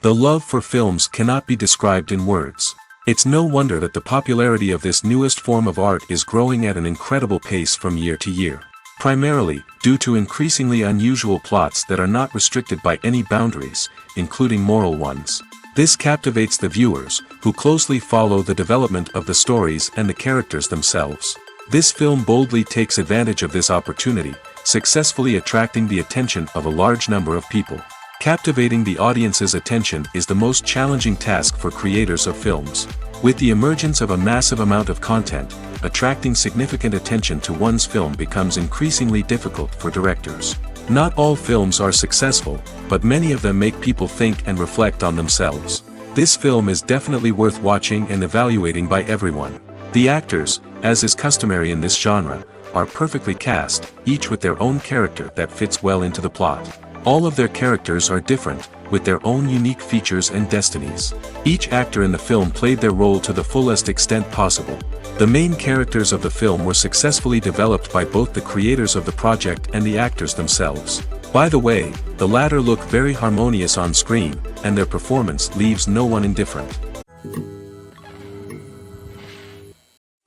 The love for films cannot be described in words. It's no wonder that the popularity of this newest form of art is growing at an incredible pace from year to year. Primarily, due to increasingly unusual plots that are not restricted by any boundaries, including moral ones. This captivates the viewers, who closely follow the development of the stories and the characters themselves. This film boldly takes advantage of this opportunity, successfully attracting the attention of a large number of people. Captivating the audience's attention is the most challenging task for creators of films. With the emergence of a massive amount of content, attracting significant attention to one's film becomes increasingly difficult for directors. Not all films are successful, but many of them make people think and reflect on themselves. This film is definitely worth watching and evaluating by everyone. The actors, as is customary in this genre, are perfectly cast, each with their own character that fits well into the plot. All of their characters are different, with their own unique features and destinies. Each actor in the film played their role to the fullest extent possible. The main characters of the film were successfully developed by both the creators of the project and the actors themselves. By the way, the latter look very harmonious on screen, and their performance leaves no one indifferent.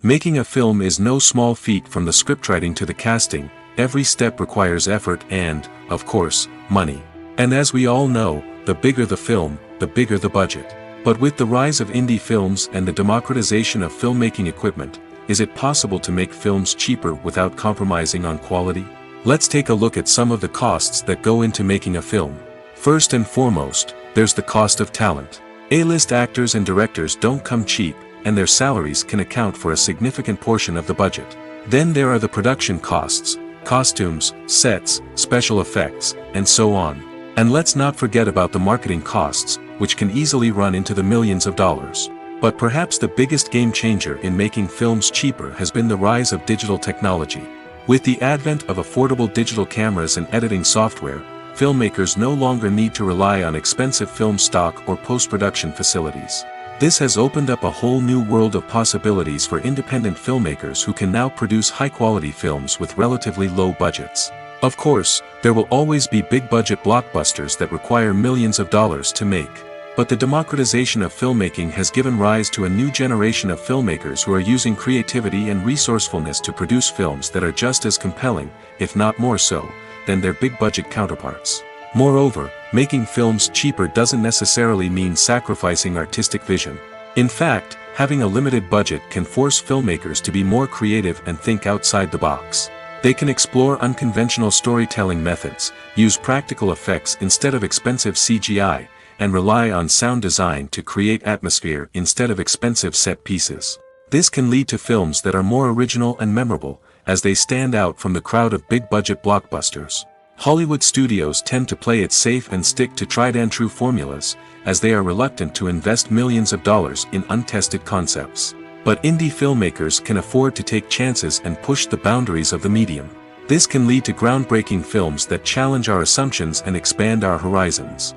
Making a film is no small feat. From the scriptwriting to the casting, every step requires effort and, of course, money. And as we all know, the bigger the film, the bigger the budget. But with the rise of indie films and the democratization of filmmaking equipment, is it possible to make films cheaper without compromising on quality? Let's take a look at some of the costs that go into making a film. First and foremost, there's the cost of talent. A-list actors and directors don't come cheap, and their salaries can account for a significant portion of the budget. Then there are the production costs, costumes, sets, special effects, and so on. And let's not forget about the marketing costs, which can easily run into the millions of dollars. But perhaps the biggest game changer in making films cheaper has been the rise of digital technology. With the advent of affordable digital cameras and editing software, filmmakers no longer need to rely on expensive film stock or post-production facilities. This has opened up a whole new world of possibilities for independent filmmakers who can now produce high-quality films with relatively low budgets. Of course, there will always be big-budget blockbusters that require millions of dollars to make. But the democratization of filmmaking has given rise to a new generation of filmmakers who are using creativity and resourcefulness to produce films that are just as compelling, if not more so, than their big-budget counterparts. Moreover, making films cheaper doesn't necessarily mean sacrificing artistic vision. In fact, having a limited budget can force filmmakers to be more creative and think outside the box. They can explore unconventional storytelling methods, use practical effects instead of expensive CGI, and rely on sound design to create atmosphere instead of expensive set pieces. This can lead to films that are more original and memorable, as they stand out from the crowd of big-budget blockbusters. Hollywood studios tend to play it safe and stick to tried-and-true formulas, as they are reluctant to invest millions of dollars in untested concepts. But indie filmmakers can afford to take chances and push the boundaries of the medium. This can lead to groundbreaking films that challenge our assumptions and expand our horizons.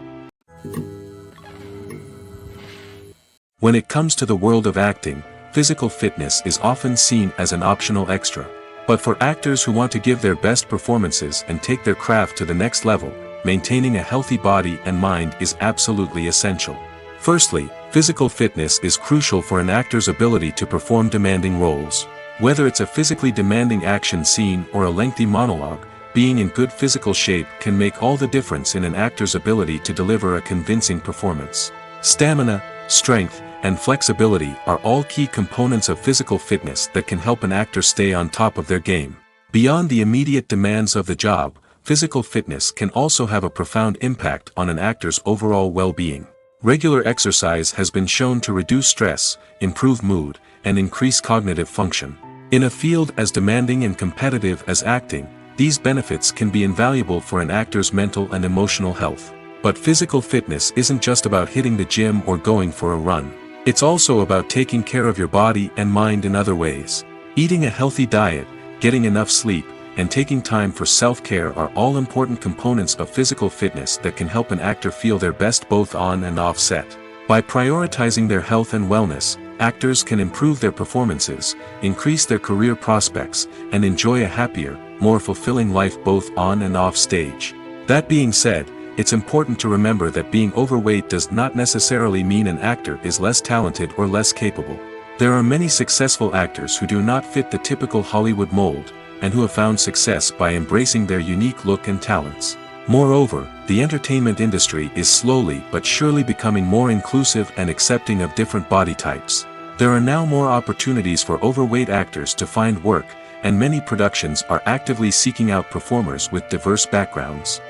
When it comes to the world of acting, physical fitness is often seen as an optional extra. But for actors who want to give their best performances and take their craft to the next level, maintaining a healthy body and mind is absolutely essential. Firstly, physical fitness is crucial for an actor's ability to perform demanding roles. Whether it's a physically demanding action scene or a lengthy monologue, being in good physical shape can make all the difference in an actor's ability to deliver a convincing performance. Stamina, strength, and flexibility are all key components of physical fitness that can help an actor stay on top of their game. Beyond the immediate demands of the job, physical fitness can also have a profound impact on an actor's overall well-being. Regular exercise has been shown to reduce stress, improve mood, and increase cognitive function. In a field as demanding and competitive as acting, these benefits can be invaluable for an actor's mental and emotional health. But physical fitness isn't just about hitting the gym or going for a run. It's also about taking care of your body and mind in other ways. Eating a healthy diet, getting enough sleep, and taking time for self-care are all important components of physical fitness that can help an actor feel their best both on and off set. By prioritizing their health and wellness, actors can improve their performances, increase their career prospects, and enjoy a happier, more fulfilling life both on and off stage. That being said, it's important to remember that being overweight does not necessarily mean an actor is less talented or less capable. There are many successful actors who do not fit the typical Hollywood mold, and who have found success by embracing their unique look and talents. Moreover, the entertainment industry is slowly but surely becoming more inclusive and accepting of different body types. There are now more opportunities for overweight actors to find work, and many productions are actively seeking out performers with diverse backgrounds.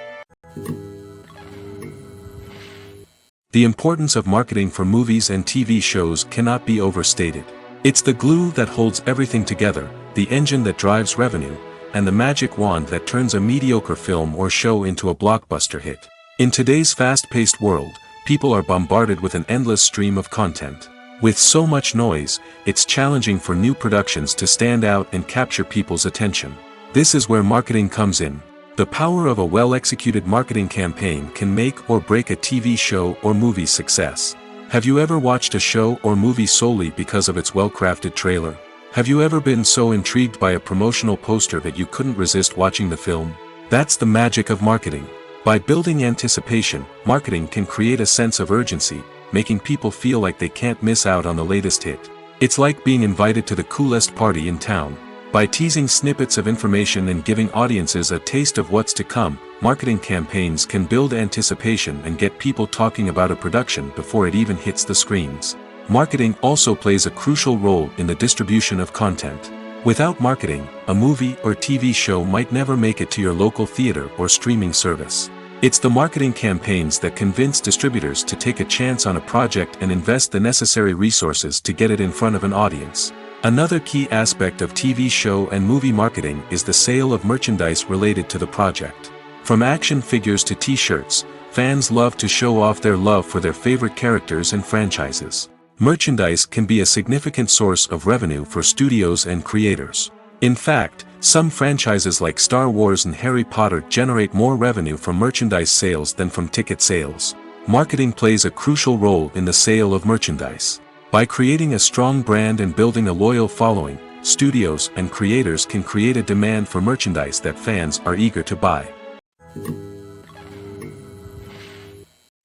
The importance of marketing for movies and TV shows cannot be overstated. It's the glue that holds everything together, the engine that drives revenue, and the magic wand that turns a mediocre film or show into a blockbuster hit. In today's fast-paced world, people are bombarded with an endless stream of content. With so much noise, it's challenging for new productions to stand out and capture people's attention. This is where marketing comes in. The power of a well-executed marketing campaign can make or break a TV show or movie's success. Have you ever watched a show or movie solely because of its well-crafted trailer? Have you ever been so intrigued by a promotional poster that you couldn't resist watching the film? That's the magic of marketing. By building anticipation, marketing can create a sense of urgency, making people feel like they can't miss out on the latest hit. It's like being invited to the coolest party in town. By teasing snippets of information and giving audiences a taste of what's to come, marketing campaigns can build anticipation and get people talking about a production before it even hits the screens. Marketing also plays a crucial role in the distribution of content. Without marketing, a movie or TV show might never make it to your local theater or streaming service. It's the marketing campaigns that convince distributors to take a chance on a project and invest the necessary resources to get it in front of an audience. Another key aspect of TV show and movie marketing is the sale of merchandise related to the project. From action figures to t-shirts, fans love to show off their love for their favorite characters and franchises. Merchandise can be a significant source of revenue for studios and creators. In fact, some franchises like Star Wars and Harry Potter generate more revenue from merchandise sales than from ticket sales. Marketing plays a crucial role in the sale of merchandise. By creating a strong brand and building a loyal following, studios and creators can create a demand for merchandise that fans are eager to buy.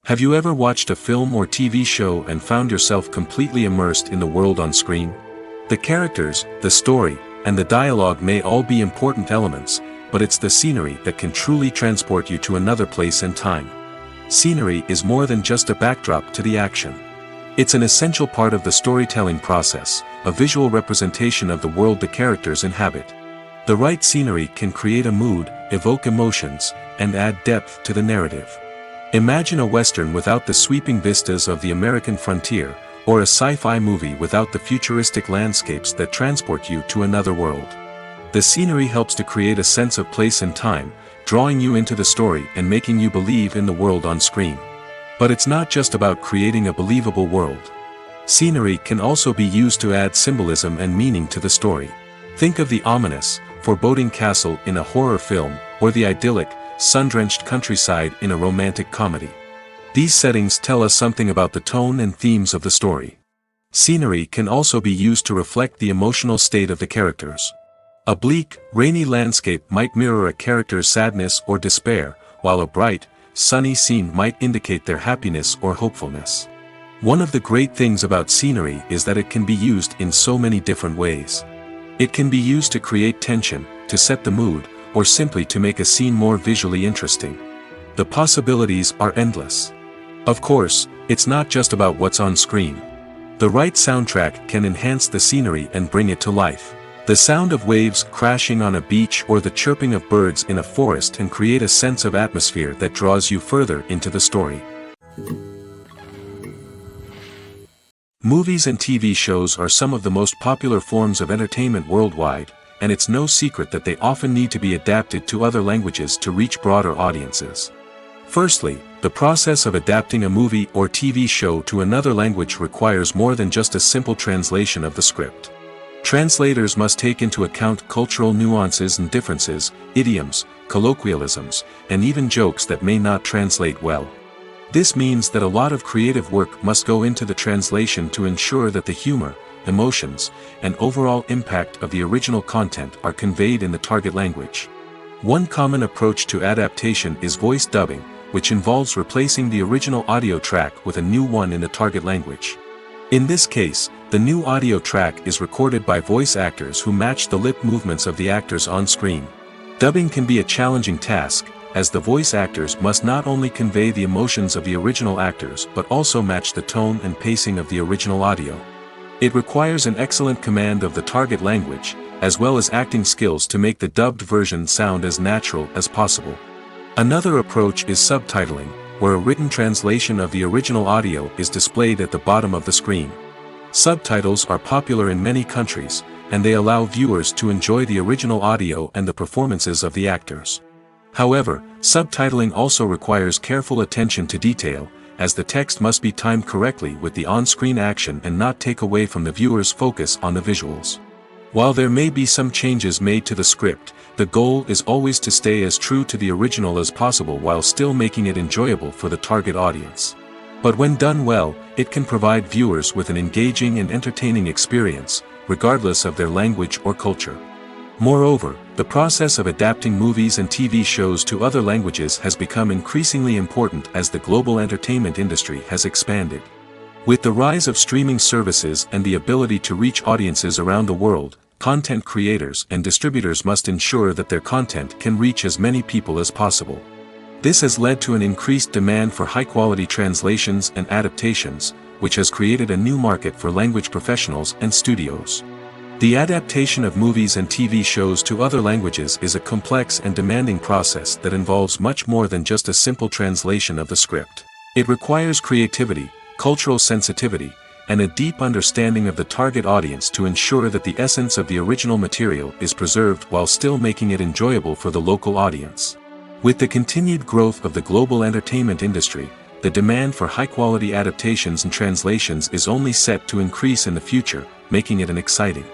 Have you ever watched a film or TV show and found yourself completely immersed in the world on screen? The characters, the story, and the dialogue may all be important elements, but it's the scenery that can truly transport you to another place and time. Scenery is more than just a backdrop to the action. It's an essential part of the storytelling process, a visual representation of the world the characters inhabit. The right scenery can create a mood, evoke emotions, and add depth to the narrative. Imagine a Western without the sweeping vistas of the American frontier, or a sci-fi movie without the futuristic landscapes that transport you to another world. The scenery helps to create a sense of place and time, drawing you into the story and making you believe in the world on screen. But it's not just about creating a believable world. Scenery can also be used to add symbolism and meaning to the story. Think of the ominous, foreboding castle in a horror film, or the idyllic, sun-drenched countryside in a romantic comedy. These settings tell us something about the tone and themes of the story. Scenery can also be used to reflect the emotional state of the characters. A bleak, rainy landscape might mirror a character's sadness or despair, while a bright, sunny scene might indicate their happiness or hopefulness. One of the great things about scenery is that it can be used in so many different ways. It can be used to create tension, to set the mood, or simply to make a scene more visually interesting. The possibilities are endless. Of course, it's not just about what's on screen. The right soundtrack can enhance the scenery and bring it to life. The sound of waves crashing on a beach or the chirping of birds in a forest can create a sense of atmosphere that draws you further into the story. Movies and TV shows are some of the most popular forms of entertainment worldwide, and it's no secret that they often need to be adapted to other languages to reach broader audiences. Firstly, the process of adapting a movie or TV show to another language requires more than just a simple translation of the script. Translators must take into account cultural nuances and differences, idioms, colloquialisms, and even jokes that may not translate well. This means that a lot of creative work must go into the translation to ensure that the humor, emotions, and overall impact of the original content are conveyed in the target language. One common approach to adaptation is voice dubbing, which involves replacing the original audio track with a new one in the target language. In this case, the new audio track is recorded by voice actors who match the lip movements of the actors on screen. Dubbing can be a challenging task, as the voice actors must not only convey the emotions of the original actors but also match the tone and pacing of the original audio. It requires an excellent command of the target language, as well as acting skills to make the dubbed version sound as natural as possible. Another approach is subtitling, where a written translation of the original audio is displayed at the bottom of the screen. Subtitles are popular in many countries, and they allow viewers to enjoy the original audio and the performances of the actors. However, subtitling also requires careful attention to detail, as the text must be timed correctly with the on-screen action and not take away from the viewer's focus on the visuals. While there may be some changes made to the script, the goal is always to stay as true to the original as possible while still making it enjoyable for the target audience. But when done well, it can provide viewers with an engaging and entertaining experience, regardless of their language or culture. Moreover, the process of adapting movies and TV shows to other languages has become increasingly important as the global entertainment industry has expanded. With the rise of streaming services and the ability to reach audiences around the world, content creators and distributors must ensure that their content can reach as many people as possible. This has led to an increased demand for high-quality translations and adaptations, which has created a new market for language professionals and studios. The adaptation of movies and TV shows to other languages is a complex and demanding process that involves much more than just a simple translation of the script. It requires creativity, cultural sensitivity, and a deep understanding of the target audience to ensure that the essence of the original material is preserved while still making it enjoyable for the local audience. With the continued growth of the global entertainment industry, the demand for high-quality adaptations and translations is only set to increase in the future, making it an exciting.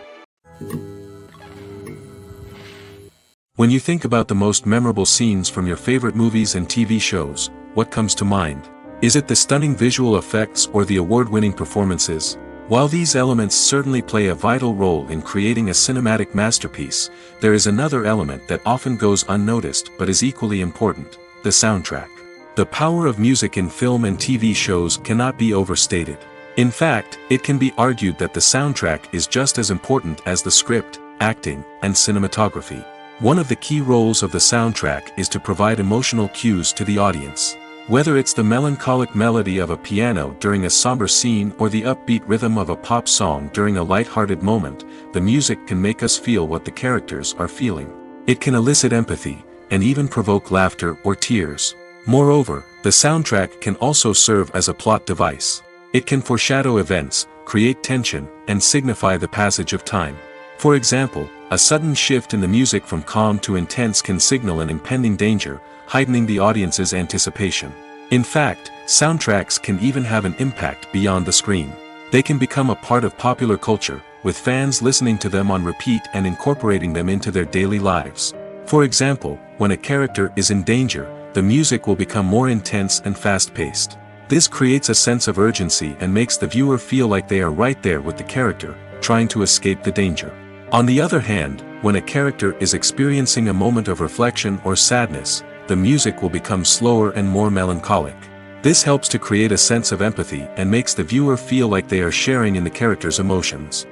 When you think about the most memorable scenes from your favorite movies and TV shows, what comes to mind? Is it the stunning visual effects or the award-winning performances? While these elements certainly play a vital role in creating a cinematic masterpiece, there is another element that often goes unnoticed but is equally important: the soundtrack. The power of music in film and TV shows cannot be overstated. In fact, it can be argued that the soundtrack is just as important as the script, acting, and cinematography. One of the key roles of the soundtrack is to provide emotional cues to the audience. Whether it's the melancholic melody of a piano during a somber scene or the upbeat rhythm of a pop song during a light-hearted moment, the music can make us feel what the characters are feeling. It can elicit empathy, and even provoke laughter or tears. Moreover, the soundtrack can also serve as a plot device. It can foreshadow events, create tension, and signify the passage of time. For example, a sudden shift in the music from calm to intense can signal an impending danger, heightening the audience's anticipation. In fact, soundtracks can even have an impact beyond the screen. They can become a part of popular culture, with fans listening to them on repeat and incorporating them into their daily lives. For example, when a character is in danger, the music will become more intense and fast-paced. This creates a sense of urgency and makes the viewer feel like they are right there with the character, trying to escape the danger. On the other hand, when a character is experiencing a moment of reflection or sadness, the music will become slower and more melancholic. This helps to create a sense of empathy and makes the viewer feel like they are sharing in the character's emotions.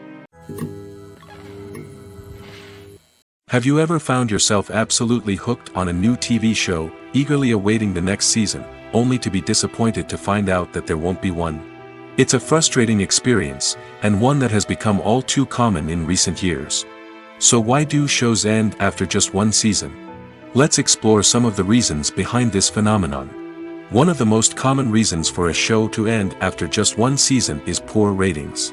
Have you ever found yourself absolutely hooked on a new TV show, eagerly awaiting the next season, only to be disappointed to find out that there won't be one? It's a frustrating experience, and one that has become all too common in recent years. So why do shows end after just one season? Let's explore some of the reasons behind this phenomenon. One of the most common reasons for a show to end after just one season is poor ratings.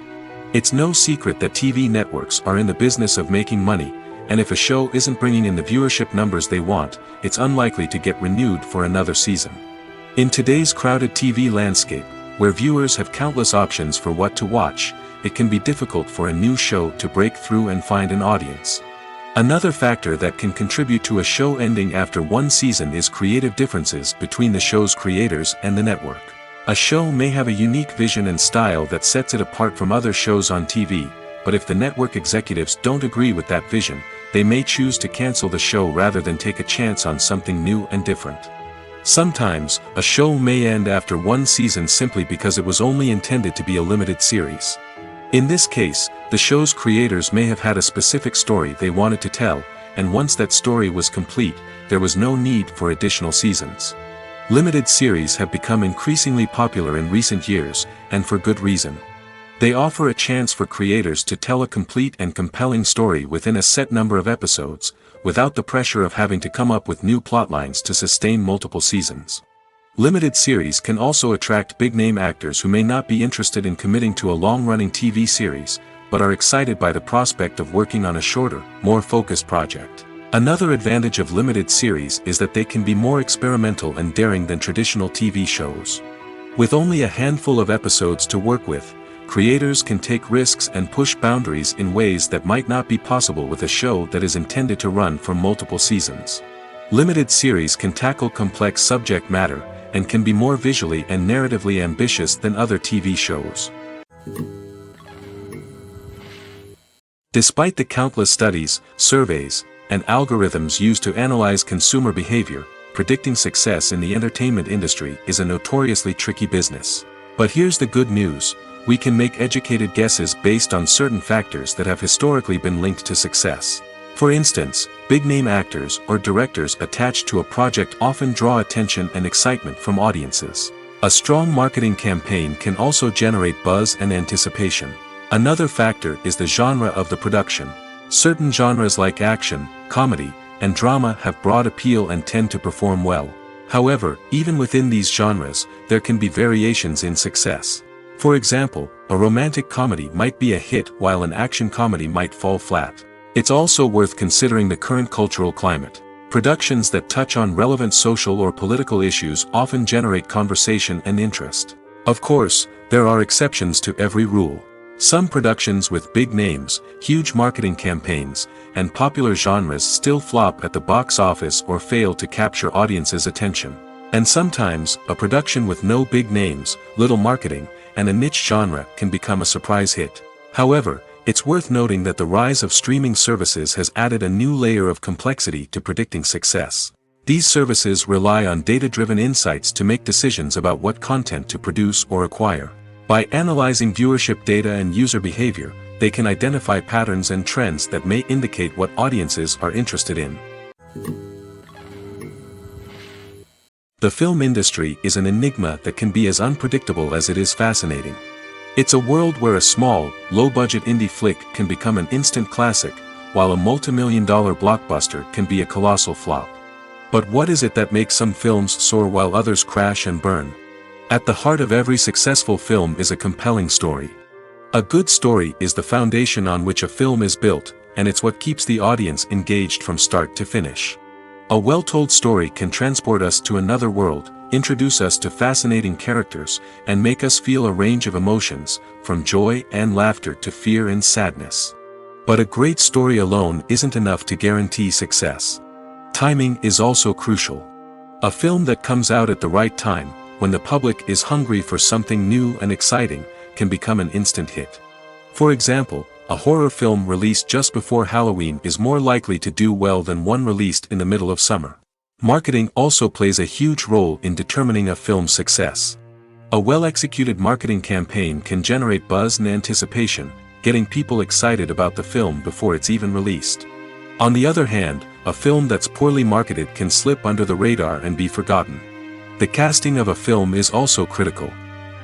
It's no secret that TV networks are in the business of making money, and if a show isn't bringing in the viewership numbers they want, it's unlikely to get renewed for another season. In today's crowded TV landscape, where viewers have countless options for what to watch, it can be difficult for a new show to break through and find an audience. Another factor that can contribute to a show ending after one season is creative differences between the show's creators and the network. A show may have a unique vision and style that sets it apart from other shows on TV, but if the network executives don't agree with that vision, they may choose to cancel the show rather than take a chance on something new and different. Sometimes, a show may end after one season simply because it was only intended to be a limited series. In this case, the show's creators may have had a specific story they wanted to tell, and once that story was complete, there was no need for additional seasons. Limited series have become increasingly popular in recent years, and for good reason. They offer a chance for creators to tell a complete and compelling story within a set number of episodes, without the pressure of having to come up with new plotlines to sustain multiple seasons. Limited series can also attract big-name actors who may not be interested in committing to a long-running TV series, but are excited by the prospect of working on a shorter, more focused project. Another advantage of limited series is that they can be more experimental and daring than traditional TV shows. With only a handful of episodes to work with, creators can take risks and push boundaries in ways that might not be possible with a show that is intended to run for multiple seasons. Limited series can tackle complex subject matter, and can be more visually and narratively ambitious than other TV shows. Despite the countless studies, surveys, and algorithms used to analyze consumer behavior, predicting success in the entertainment industry is a notoriously tricky business. But here's the good news: we can make educated guesses based on certain factors that have historically been linked to success. For instance, big-name actors or directors attached to a project often draw attention and excitement from audiences. A strong marketing campaign can also generate buzz and anticipation. Another factor is the genre of the production. Certain genres like action, comedy, and drama have broad appeal and tend to perform well. However, even within these genres, there can be variations in success. For example, a romantic comedy might be a hit while an action comedy might fall flat. It's also worth considering the current cultural climate. Productions that touch on relevant social or political issues often generate conversation and interest. Of course, there are exceptions to every rule. Some productions with big names, huge marketing campaigns, and popular genres still flop at the box office or fail to capture audiences' attention. And sometimes, a production with no big names, little marketing, and a niche genre can become a surprise hit. However, it's worth noting that the rise of streaming services has added a new layer of complexity to predicting success. These services rely on data-driven insights to make decisions about what content to produce or acquire. By analyzing viewership data and user behavior, they can identify patterns and trends that may indicate what audiences are interested in. The film industry is an enigma that can be as unpredictable as it is fascinating. It's a world where a small, low-budget indie flick can become an instant classic, while a multi-million-dollar blockbuster can be a colossal flop. But what is it that makes some films soar while others crash and burn? At the heart of every successful film is a compelling story. A good story is the foundation on which a film is built, and it's what keeps the audience engaged from start to finish. A well-told story can transport us to another world, introduce us to fascinating characters, and make us feel a range of emotions, from joy and laughter to fear and sadness. But a great story alone isn't enough to guarantee success. Timing is also crucial. A film that comes out at the right time, when the public is hungry for something new and exciting, can become an instant hit. For example, a horror film released just before Halloween is more likely to do well than one released in the middle of summer. Marketing also plays a huge role in determining a film's success. A well-executed marketing campaign can generate buzz and anticipation, getting people excited about the film before it's even released. On the other hand, a film that's poorly marketed can slip under the radar and be forgotten. The casting of a film is also critical.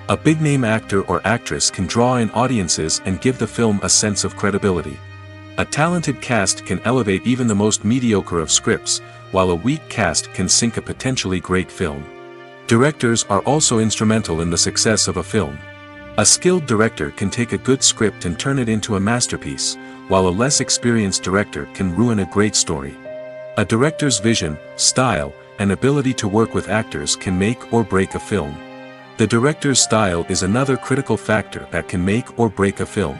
A big-name actor or actress can draw in audiences and give the film a sense of credibility. A talented cast can elevate even the most mediocre of scripts, while a weak cast can sink a potentially great film. Directors are also instrumental in the success of a film. A skilled director can take a good script and turn it into a masterpiece, while a less experienced director can ruin a great story. A director's vision, style, and ability to work with actors can make or break a film. The director's style is another critical factor that can make or break a film.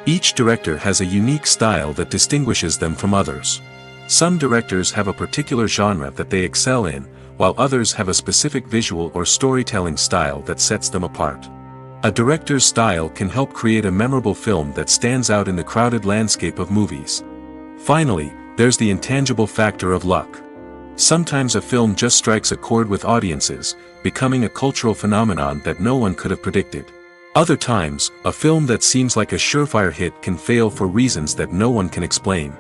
Each director has a unique style that distinguishes them from others. Some directors have a particular genre that they excel in, while others have a specific visual or storytelling style that sets them apart. A director's style can help create a memorable film that stands out in the crowded landscape of movies. Finally, there's the intangible factor of luck. Sometimes a film just strikes a chord with audiences, becoming a cultural phenomenon that no one could have predicted. Other times, a film that seems like a surefire hit can fail for reasons that no one can explain.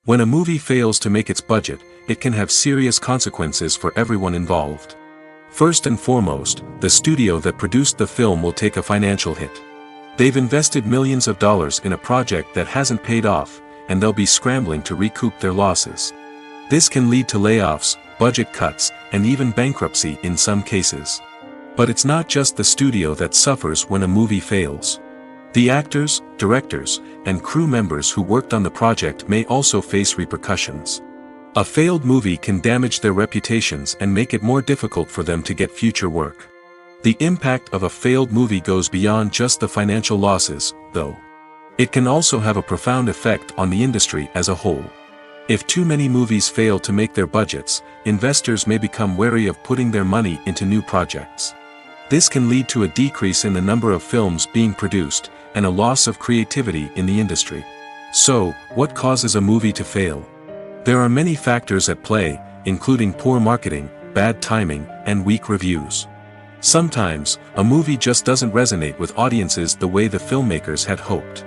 When a movie fails to make its budget, it can have serious consequences for everyone involved. First and foremost, the studio that produced the film will take a financial hit. They've invested millions of dollars in a project that hasn't paid off, and they'll be scrambling to recoup their losses. This can lead to layoffs, budget cuts, and even bankruptcy in some cases. But it's not just the studio that suffers when a movie fails. The actors, directors, and crew members who worked on the project may also face repercussions. A failed movie can damage their reputations and make it more difficult for them to get future work. The impact of a failed movie goes beyond just the financial losses, though. It can also have a profound effect on the industry as a whole. If too many movies fail to make their budgets, investors may become wary of putting their money into new projects. This can lead to a decrease in the number of films being produced, and a loss of creativity in the industry. So, what causes a movie to fail? There are many factors at play, including poor marketing, bad timing, and weak reviews. Sometimes, a movie just doesn't resonate with audiences the way the filmmakers had hoped.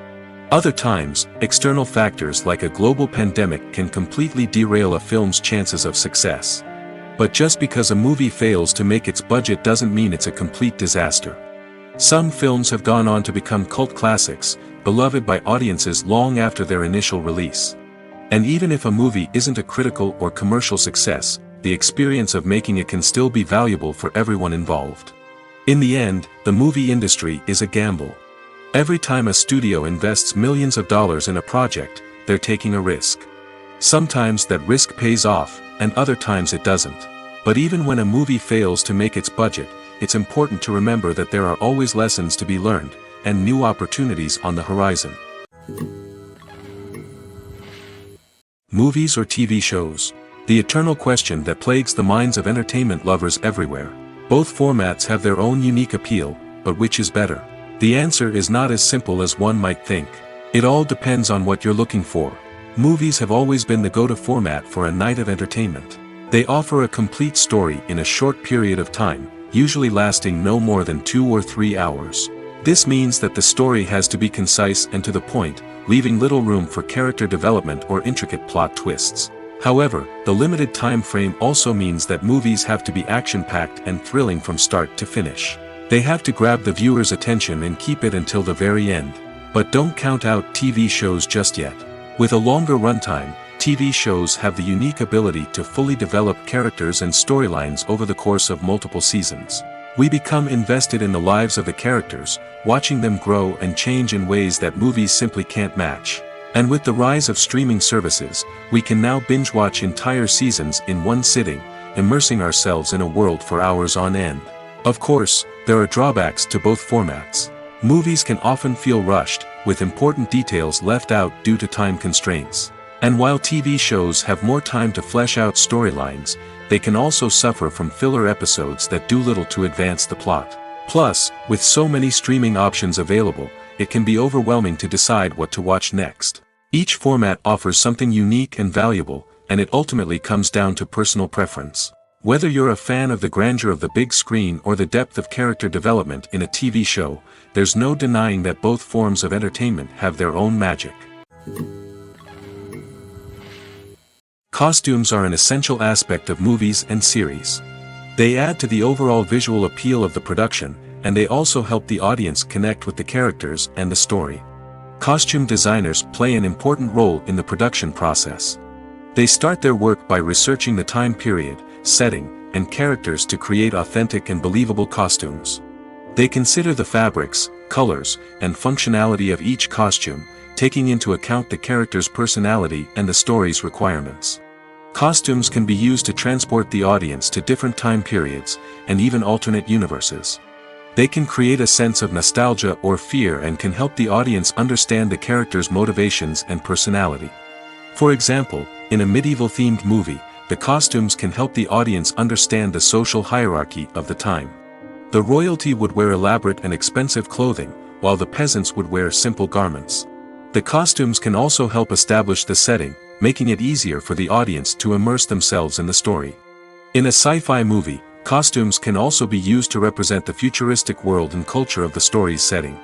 Other times, external factors like a global pandemic can completely derail a film's chances of success. But just because a movie fails to make its budget doesn't mean it's a complete disaster. Some films have gone on to become cult classics, beloved by audiences long after their initial release. And even if a movie isn't a critical or commercial success, the experience of making it can still be valuable for everyone involved. In the end, the movie industry is a gamble. Every time a studio invests millions of dollars in a project, they're taking a risk. Sometimes that risk pays off, and other times it doesn't. But even when a movie fails to make its budget, it's important to remember that there are always lessons to be learned, and new opportunities on the horizon. Movies or TV shows? The eternal question that plagues the minds of entertainment lovers everywhere. Both formats have their own unique appeal, but which is better? The answer is not as simple as one might think. It all depends on what you're looking for. Movies have always been the go-to format for a night of entertainment. They offer a complete story in a short period of time, usually lasting no more than 2 or 3 hours. This means that the story has to be concise and to the point, leaving little room for character development or intricate plot twists. However, the limited time frame also means that movies have to be action-packed and thrilling from start to finish. They have to grab the viewer's attention and keep it until the very end. But don't count out TV shows just yet. With a longer runtime, TV shows have the unique ability to fully develop characters and storylines over the course of multiple seasons. We become invested in the lives of the characters, watching them grow and change in ways that movies simply can't match. And with the rise of streaming services, we can now binge-watch entire seasons in one sitting, immersing ourselves in a world for hours on end. Of course, there are drawbacks to both formats. Movies can often feel rushed, with important details left out due to time constraints. And while TV shows have more time to flesh out storylines, they can also suffer from filler episodes that do little to advance the plot. Plus, with so many streaming options available, it can be overwhelming to decide what to watch next. Each format offers something unique and valuable, and it ultimately comes down to personal preference. Whether you're a fan of the grandeur of the big screen or the depth of character development in a TV show, there's no denying that both forms of entertainment have their own magic. Costumes are an essential aspect of movies and series. They add to the overall visual appeal of the production, and they also help the audience connect with the characters and the story. Costume designers play an important role in the production process. They start their work by researching the time period, setting, and characters to create authentic and believable costumes. They consider the fabrics, colors, and functionality of each costume, taking into account the character's personality and the story's requirements. Costumes can be used to transport the audience to different time periods, and even alternate universes. They can create a sense of nostalgia or fear and can help the audience understand the character's motivations and personality. For example, in a medieval-themed movie, the costumes can help the audience understand the social hierarchy of the time. The royalty would wear elaborate and expensive clothing, while the peasants would wear simple garments. The costumes can also help establish the setting, making it easier for the audience to immerse themselves in the story. In a sci-fi movie, costumes can also be used to represent the futuristic world and culture of the story's setting.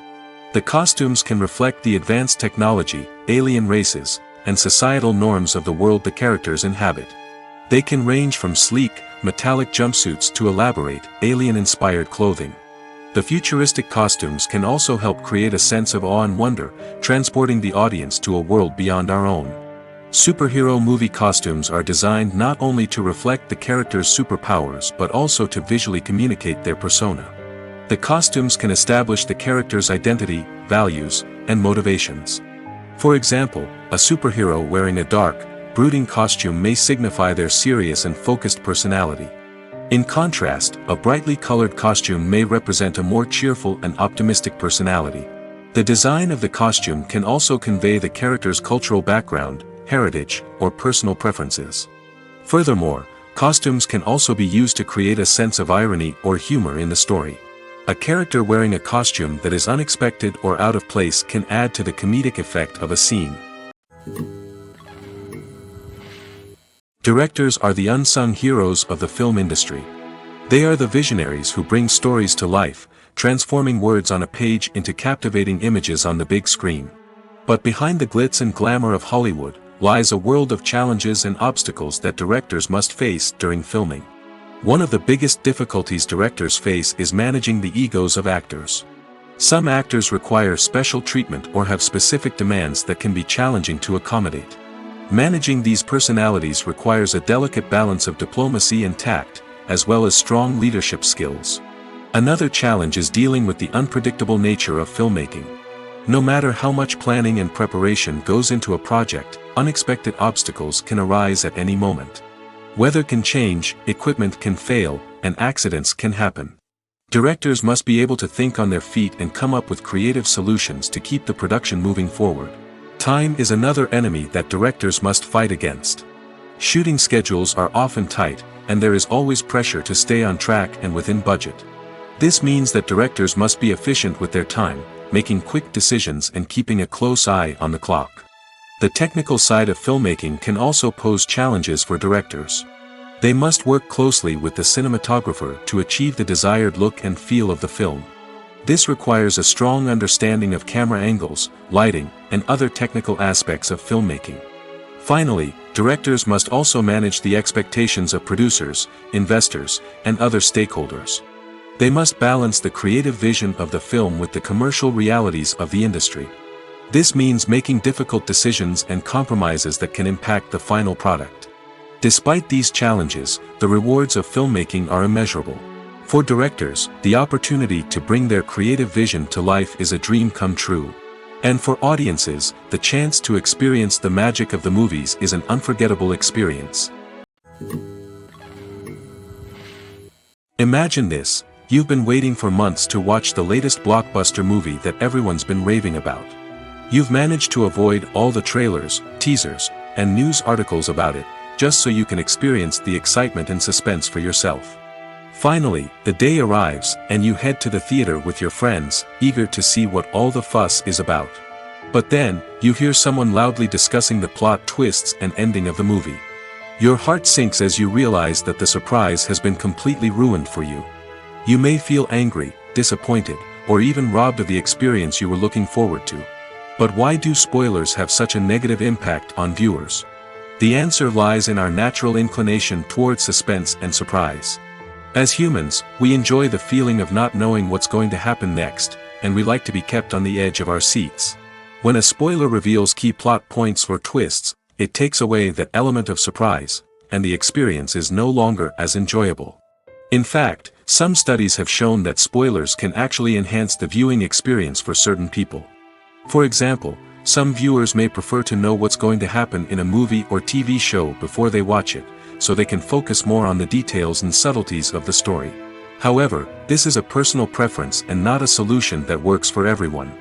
The costumes can reflect the advanced technology, alien races, and societal norms of the world the characters inhabit. They can range from sleek, metallic jumpsuits to elaborate, alien-inspired clothing. The futuristic costumes can also help create a sense of awe and wonder, transporting the audience to a world beyond our own. Superhero movie costumes are designed not only to reflect the character's superpowers but also to visually communicate their persona. The costumes can establish the character's identity, values, and motivations. For example, a superhero wearing a dark, brooding costume may signify their serious and focused personality. In contrast, a brightly colored costume may represent a more cheerful and optimistic personality. The design of the costume can also convey the character's cultural background, heritage, or personal preferences. Furthermore, costumes can also be used to create a sense of irony or humor in the story. A character wearing a costume that is unexpected or out of place can add to the comedic effect of a scene. Directors are the unsung heroes of the film industry. They are the visionaries who bring stories to life, transforming words on a page into captivating images on the big screen. But behind the glitz and glamour of Hollywood lies a world of challenges and obstacles that directors must face during filming. One of the biggest difficulties directors face is managing the egos of actors. Some actors require special treatment or have specific demands that can be challenging to accommodate. Managing these personalities requires a delicate balance of diplomacy and tact, as well as strong leadership skills. Another challenge is dealing with the unpredictable nature of filmmaking. No matter how much planning and preparation goes into a project, unexpected obstacles can arise at any moment. Weather can change, equipment can fail, and accidents can happen. Directors must be able to think on their feet and come up with creative solutions to keep the production moving forward. Time is another enemy that directors must fight against. Shooting schedules are often tight, and there is always pressure to stay on track and within budget. This means that directors must be efficient with their time, making quick decisions and keeping a close eye on the clock. The technical side of filmmaking can also pose challenges for directors. They must work closely with the cinematographer to achieve the desired look and feel of the film. This requires a strong understanding of camera angles, lighting, and other technical aspects of filmmaking. Finally, directors must also manage the expectations of producers, investors, and other stakeholders. They must balance the creative vision of the film with the commercial realities of the industry. This means making difficult decisions and compromises that can impact the final product. Despite these challenges, the rewards of filmmaking are immeasurable. For directors, the opportunity to bring their creative vision to life is a dream come true. And for audiences, the chance to experience the magic of the movies is an unforgettable experience. Imagine this: you've been waiting for months to watch the latest blockbuster movie that everyone's been raving about. You've managed to avoid all the trailers, teasers, and news articles about it, just so you can experience the excitement and suspense for yourself. Finally, the day arrives, and you head to the theater with your friends, eager to see what all the fuss is about. But then, you hear someone loudly discussing the plot twists and ending of the movie. Your heart sinks as you realize that the surprise has been completely ruined for you. You may feel angry, disappointed, or even robbed of the experience you were looking forward to. But why do spoilers have such a negative impact on viewers? The answer lies in our natural inclination toward suspense and surprise. As humans, we enjoy the feeling of not knowing what's going to happen next, and we like to be kept on the edge of our seats. When a spoiler reveals key plot points or twists, it takes away that element of surprise, and the experience is no longer as enjoyable. In fact, some studies have shown that spoilers can actually enhance the viewing experience for certain people. For example, some viewers may prefer to know what's going to happen in a movie or TV show before they watch it, so they can focus more on the details and subtleties of the story. However, this is a personal preference and not a solution that works for everyone.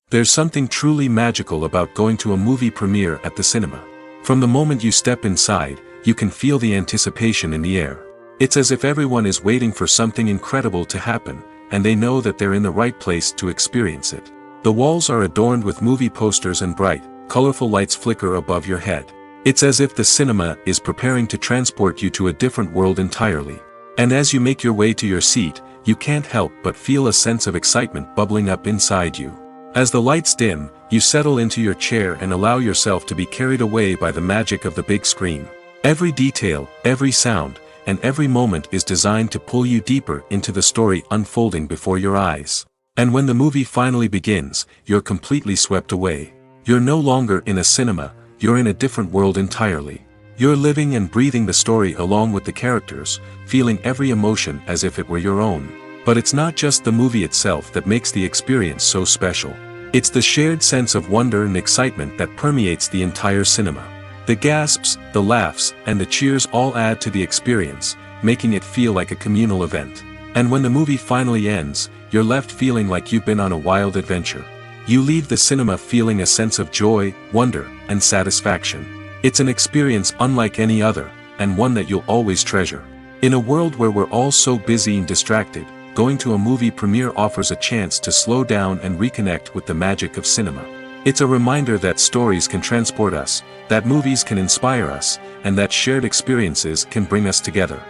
There's something truly magical about going to a movie premiere at the cinema. From the moment you step inside, you can feel the anticipation in the air. It's as if everyone is waiting for something incredible to happen, and they know that they're in the right place to experience it. The walls are adorned with movie posters and bright, colorful lights flicker above your head. It's as if the cinema is preparing to transport you to a different world entirely. And as you make your way to your seat, you can't help but feel a sense of excitement bubbling up inside you. As the lights dim, you settle into your chair and allow yourself to be carried away by the magic of the big screen. Every detail, every sound, and every moment is designed to pull you deeper into the story unfolding before your eyes. And when the movie finally begins, you're completely swept away. You're no longer in a cinema, you're in a different world entirely. You're living and breathing the story along with the characters, feeling every emotion as if it were your own. But it's not just the movie itself that makes the experience so special. It's the shared sense of wonder and excitement that permeates the entire cinema. The gasps, the laughs, and the cheers all add to the experience, making it feel like a communal event. And when the movie finally ends, you're left feeling like you've been on a wild adventure. You leave the cinema feeling a sense of joy, wonder, and satisfaction. It's an experience unlike any other, and one that you'll always treasure. In a world where we're all so busy and distracted, going to a movie premiere offers a chance to slow down and reconnect with the magic of cinema. It's a reminder that stories can transport us, that movies can inspire us, and that shared experiences can bring us together.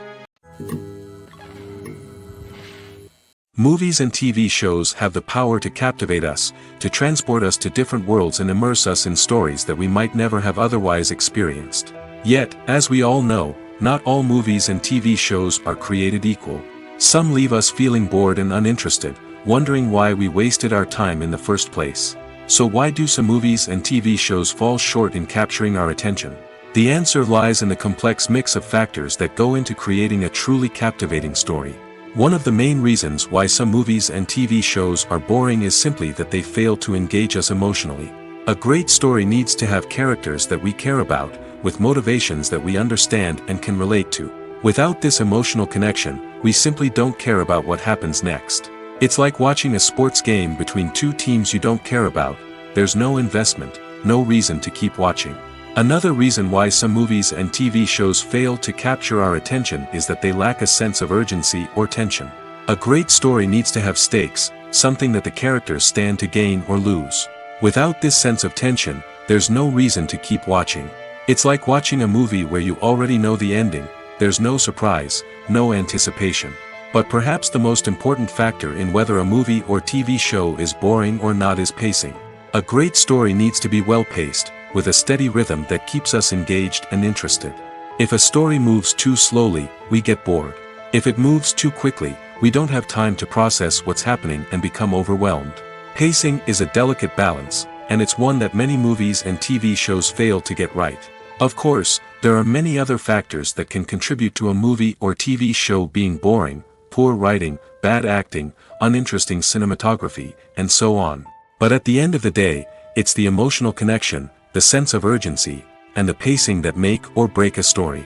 Movies and TV shows have the power to captivate us, to transport us to different worlds and immerse us in stories that we might never have otherwise experienced. Yet, as we all know, not all movies and TV shows are created equal. Some leave us feeling bored and uninterested, wondering why we wasted our time in the first place. So why do some movies and TV shows fall short in capturing our attention? The answer lies in the complex mix of factors that go into creating a truly captivating story. One of the main reasons why some movies and TV shows are boring is simply that they fail to engage us emotionally. A great story needs to have characters that we care about, with motivations that we understand and can relate to. Without this emotional connection, we simply don't care about what happens next. It's like watching a sports game between two teams you don't care about. There's no investment, no reason to keep watching. Another reason why some movies and TV shows fail to capture our attention is that they lack a sense of urgency or tension. A great story needs to have stakes, something that the characters stand to gain or lose. Without this sense of tension, there's no reason to keep watching. It's like watching a movie where you already know the ending. There's no surprise, no anticipation. But perhaps the most important factor in whether a movie or TV show is boring or not is pacing. A great story needs to be well-paced, with a steady rhythm that keeps us engaged and interested. If a story moves too slowly, we get bored. If it moves too quickly, we don't have time to process what's happening and become overwhelmed. Pacing is a delicate balance, and it's one that many movies and TV shows fail to get right. Of course, there are many other factors that can contribute to a movie or TV show being boring: poor writing, bad acting, uninteresting cinematography, and so on. But at the end of the day, it's the emotional connection, the sense of urgency, and the pacing that make or break a story.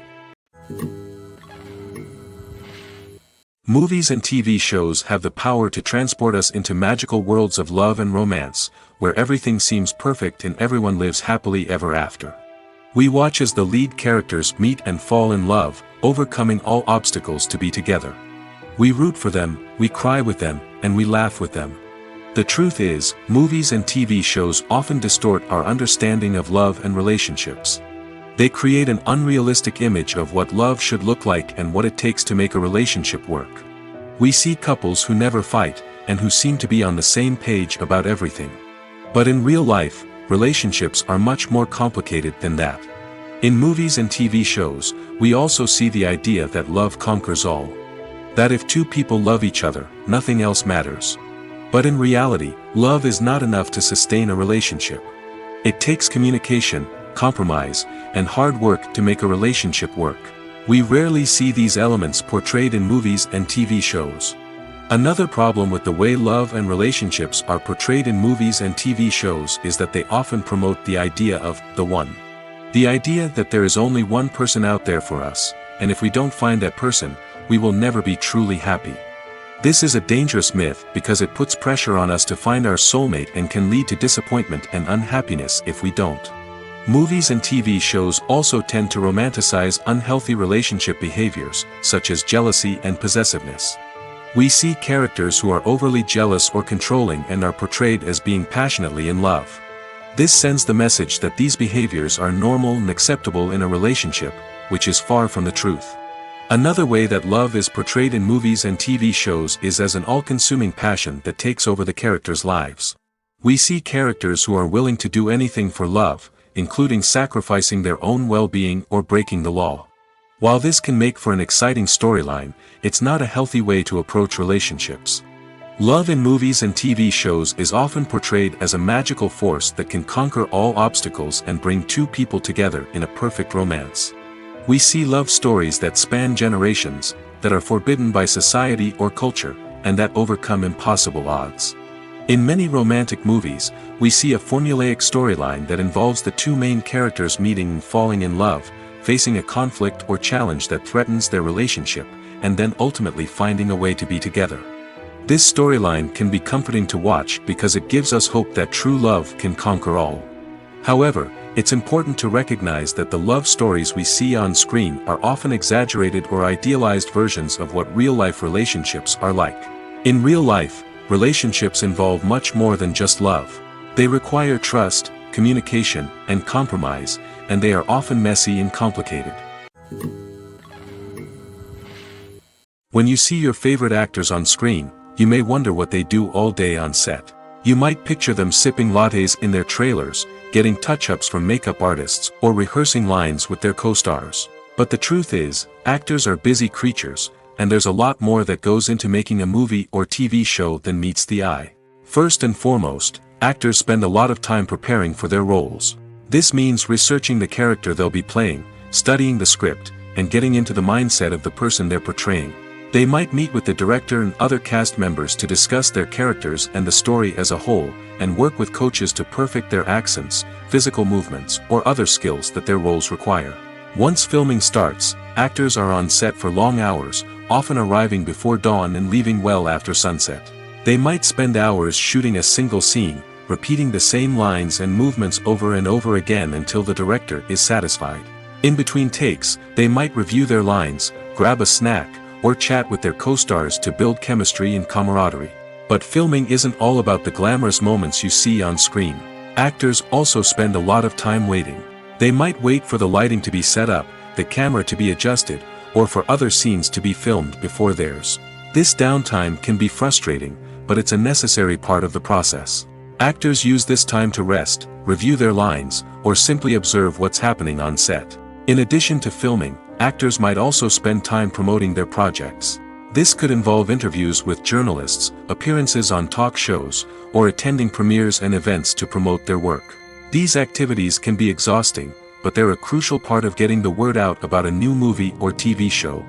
Movies and TV shows have the power to transport us into magical worlds of love and romance, where everything seems perfect and everyone lives happily ever after. We watch as the lead characters meet and fall in love, overcoming all obstacles to be together. We root for them, we cry with them, and we laugh with them. The truth is, movies and TV shows often distort our understanding of love and relationships. They create an unrealistic image of what love should look like and what it takes to make a relationship work. We see couples who never fight, and who seem to be on the same page about everything. But in real life, relationships are much more complicated than that. In movies and TV shows, we also see the idea that love conquers all. That if two people love each other, nothing else matters. But in reality, love is not enough to sustain a relationship. It takes communication, compromise, and hard work to make a relationship work. We rarely see these elements portrayed in movies and TV shows. Another problem with the way love and relationships are portrayed in movies and TV shows is that they often promote the idea of the one. The idea that there is only one person out there for us, and if we don't find that person, we will never be truly happy. This is a dangerous myth because it puts pressure on us to find our soulmate and can lead to disappointment and unhappiness if we don't. Movies and TV shows also tend to romanticize unhealthy relationship behaviors, such as jealousy and possessiveness. We see characters who are overly jealous or controlling and are portrayed as being passionately in love. This sends the message that these behaviors are normal and acceptable in a relationship, which is far from the truth. Another way that love is portrayed in movies and TV shows is as an all-consuming passion that takes over the characters' lives. We see characters who are willing to do anything for love, including sacrificing their own well-being or breaking the law. While this can make for an exciting storyline, it's not a healthy way to approach relationships. Love in movies and TV shows is often portrayed as a magical force that can conquer all obstacles and bring two people together in a perfect romance. We see love stories that span generations, that are forbidden by society or culture, and that overcome impossible odds. In many romantic movies, we see a formulaic storyline that involves the two main characters meeting and falling in love, facing a conflict or challenge that threatens their relationship, and then ultimately finding a way to be together. This storyline can be comforting to watch because it gives us hope that true love can conquer all. However, it's important to recognize that the love stories we see on screen are often exaggerated or idealized versions of what real-life relationships are like. In real life, relationships involve much more than just love. They require trust, communication, and compromise, and they are often messy and complicated. When you see your favorite actors on screen, you may wonder what they do all day on set. You might picture them sipping lattes in their trailers, getting touch-ups from makeup artists, or rehearsing lines with their co-stars. But the truth is, actors are busy creatures, and there's a lot more that goes into making a movie or TV show than meets the eye. First and foremost, actors spend a lot of time preparing for their roles. This means researching the character they'll be playing, studying the script, and getting into the mindset of the person they're portraying. They might meet with the director and other cast members to discuss their characters and the story as a whole, and work with coaches to perfect their accents, physical movements, or other skills that their roles require. Once filming starts, actors are on set for long hours, often arriving before dawn and leaving well after sunset. They might spend hours shooting a single scene, repeating the same lines and movements over and over again until the director is satisfied. In between takes, they might review their lines, grab a snack, or chat with their co-stars to build chemistry and camaraderie. But filming isn't all about the glamorous moments you see on screen. Actors also spend a lot of time waiting. They might wait for the lighting to be set up, the camera to be adjusted, or for other scenes to be filmed before theirs. This downtime can be frustrating, but it's a necessary part of the process. Actors use this time to rest, review their lines, or simply observe what's happening on set. In addition to filming, actors might also spend time promoting their projects. This could involve interviews with journalists, appearances on talk shows, or attending premieres and events to promote their work. These activities can be exhausting, but they're a crucial part of getting the word out about a new movie or TV show.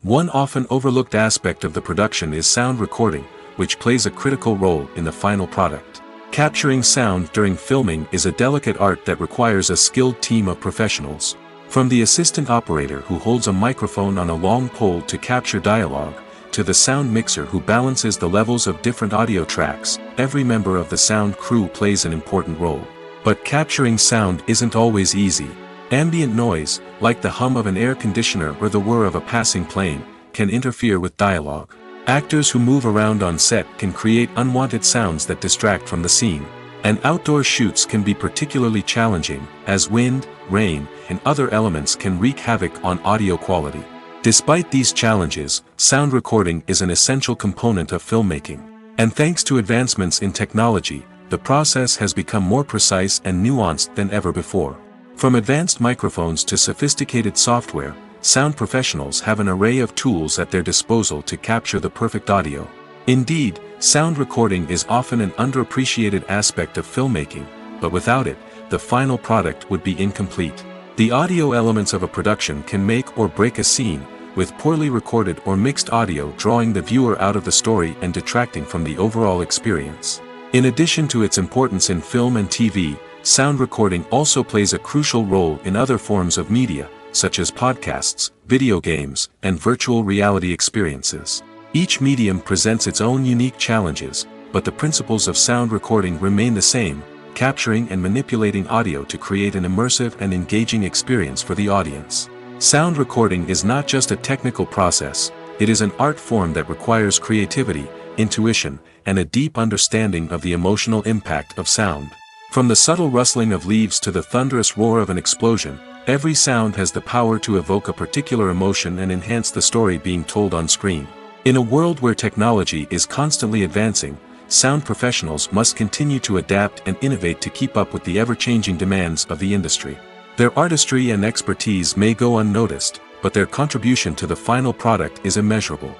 One often overlooked aspect of the production is sound recording, which plays a critical role in the final product. Capturing sound during filming is a delicate art that requires a skilled team of professionals. From the assistant operator who holds a microphone on a long pole to capture dialogue, to the sound mixer who balances the levels of different audio tracks, every member of the sound crew plays an important role. But capturing sound isn't always easy. Ambient noise, like the hum of an air conditioner or the whir of a passing plane, can interfere with dialogue. Actors who move around on set can create unwanted sounds that distract from the scene. And outdoor shoots can be particularly challenging, as wind, rain, and other elements can wreak havoc on audio quality. Despite these challenges, sound recording is an essential component of filmmaking. And thanks to advancements in technology, the process has become more precise and nuanced than ever before. From advanced microphones to sophisticated software, sound professionals have an array of tools at their disposal to capture the perfect audio. Indeed, sound recording is often an underappreciated aspect of filmmaking, but without it, the final product would be incomplete. The audio elements of a production can make or break a scene, with poorly recorded or mixed audio drawing the viewer out of the story and detracting from the overall experience. In addition to its importance in film and TV, sound recording also plays a crucial role in other forms of media, such as podcasts, video games, and virtual reality experiences. Each medium presents its own unique challenges, but the principles of sound recording remain the same, capturing and manipulating audio to create an immersive and engaging experience for the audience. Sound recording is not just a technical process, it is an art form that requires creativity, intuition, and a deep understanding of the emotional impact of sound. From the subtle rustling of leaves to the thunderous roar of an explosion, every sound has the power to evoke a particular emotion and enhance the story being told on screen. In a world where technology is constantly advancing, sound professionals must continue to adapt and innovate to keep up with the ever-changing demands of the industry. Their artistry and expertise may go unnoticed, but their contribution to the final product is immeasurable.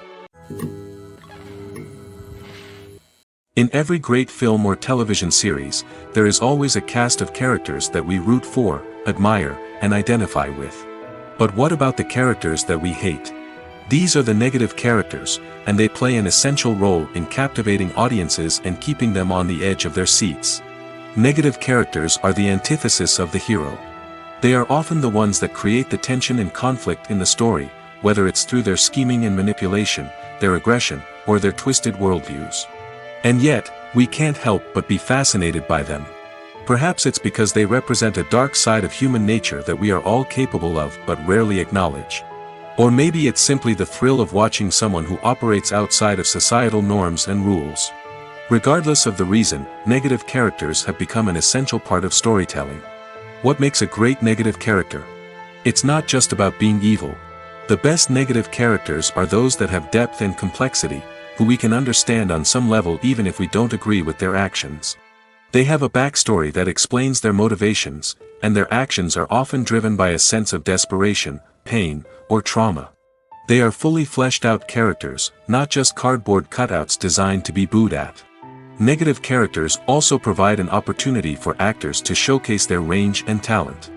In every great film or television series, there is always a cast of characters that we root for, admire, and identify with. But what about the characters that we hate? These are the negative characters, and they play an essential role in captivating audiences and keeping them on the edge of their seats. Negative characters are the antithesis of the hero. They are often the ones that create the tension and conflict in the story, whether it's through their scheming and manipulation, their aggression, or their twisted worldviews. And yet, we can't help but be fascinated by them. Perhaps it's because they represent a dark side of human nature that we are all capable of but rarely acknowledge. Or maybe it's simply the thrill of watching someone who operates outside of societal norms and rules. Regardless of the reason, negative characters have become an essential part of storytelling. What makes a great negative character? It's not just about being evil. The best negative characters are those that have depth and complexity, who we can understand on some level even if we don't agree with their actions. They have a backstory that explains their motivations, and their actions are often driven by a sense of desperation, pain, or trauma. They are fully fleshed out characters, not just cardboard cutouts designed to be booed at. Negative characters also provide an opportunity for actors to showcase their range and talent.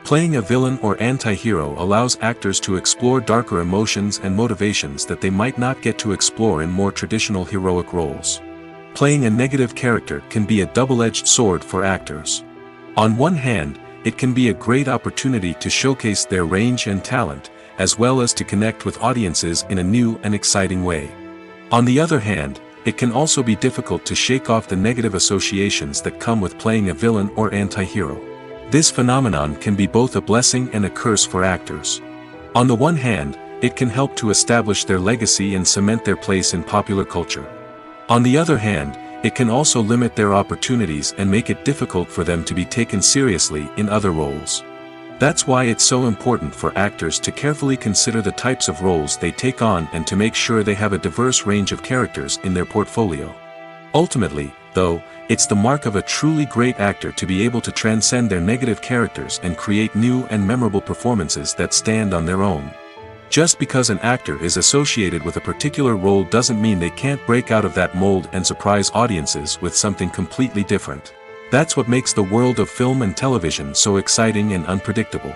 Playing a villain or anti-hero allows actors to explore darker emotions and motivations that they might not get to explore in more traditional heroic roles. Playing a negative character can be a double-edged sword for actors. On one hand, it can be a great opportunity to showcase their range and talent, as well as to connect with audiences in a new and exciting way. On the other hand, it can also be difficult to shake off the negative associations that come with playing a villain or anti-hero. This phenomenon can be both a blessing and a curse for actors. On the one hand, it can help to establish their legacy and cement their place in popular culture. On the other hand, it can also limit their opportunities and make it difficult for them to be taken seriously in other roles. That's why it's so important for actors to carefully consider the types of roles they take on and to make sure they have a diverse range of characters in their portfolio. Ultimately, though, it's the mark of a truly great actor to be able to transcend their negative characters and create new and memorable performances that stand on their own. Just because an actor is associated with a particular role doesn't mean they can't break out of that mold and surprise audiences with something completely different. That's what makes the world of film and television so exciting and unpredictable.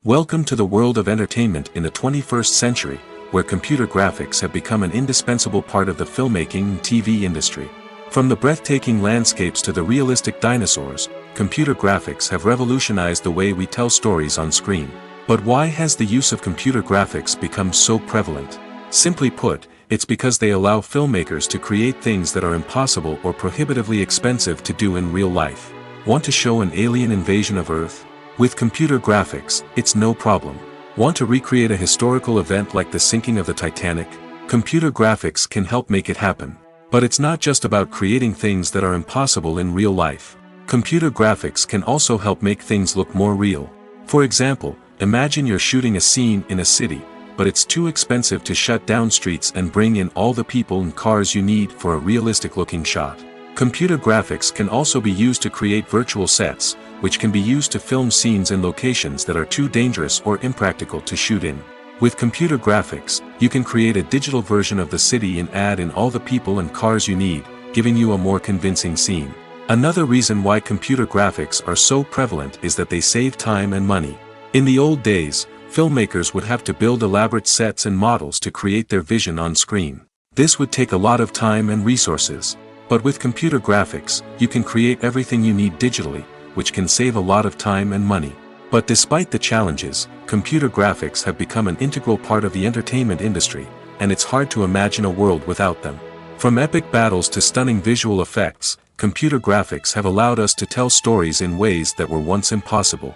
Welcome to the world of entertainment in the 21st century, where computer graphics have become an indispensable part of the filmmaking and TV industry. From the breathtaking landscapes to the realistic dinosaurs, computer graphics have revolutionized the way we tell stories on screen. But why has the use of computer graphics become so prevalent? Simply put, it's because they allow filmmakers to create things that are impossible or prohibitively expensive to do in real life. Want to show an alien invasion of Earth? With computer graphics, it's no problem. Want to recreate a historical event like the sinking of the Titanic? Computer graphics can help make it happen. But it's not just about creating things that are impossible in real life. Computer graphics can also help make things look more real. For example, imagine you're shooting a scene in a city, but it's too expensive to shut down streets and bring in all the people and cars you need for a realistic-looking shot. Computer graphics can also be used to create virtual sets, which can be used to film scenes in locations that are too dangerous or impractical to shoot in. With computer graphics, you can create a digital version of the city and add in all the people and cars you need, giving you a more convincing scene. Another reason why computer graphics are so prevalent is that they save time and money. In the old days, filmmakers would have to build elaborate sets and models to create their vision on screen. This would take a lot of time and resources. But with computer graphics, you can create everything you need digitally, which can save a lot of time and money. But despite the challenges, computer graphics have become an integral part of the entertainment industry, and it's hard to imagine a world without them. From epic battles to stunning visual effects, computer graphics have allowed us to tell stories in ways that were once impossible.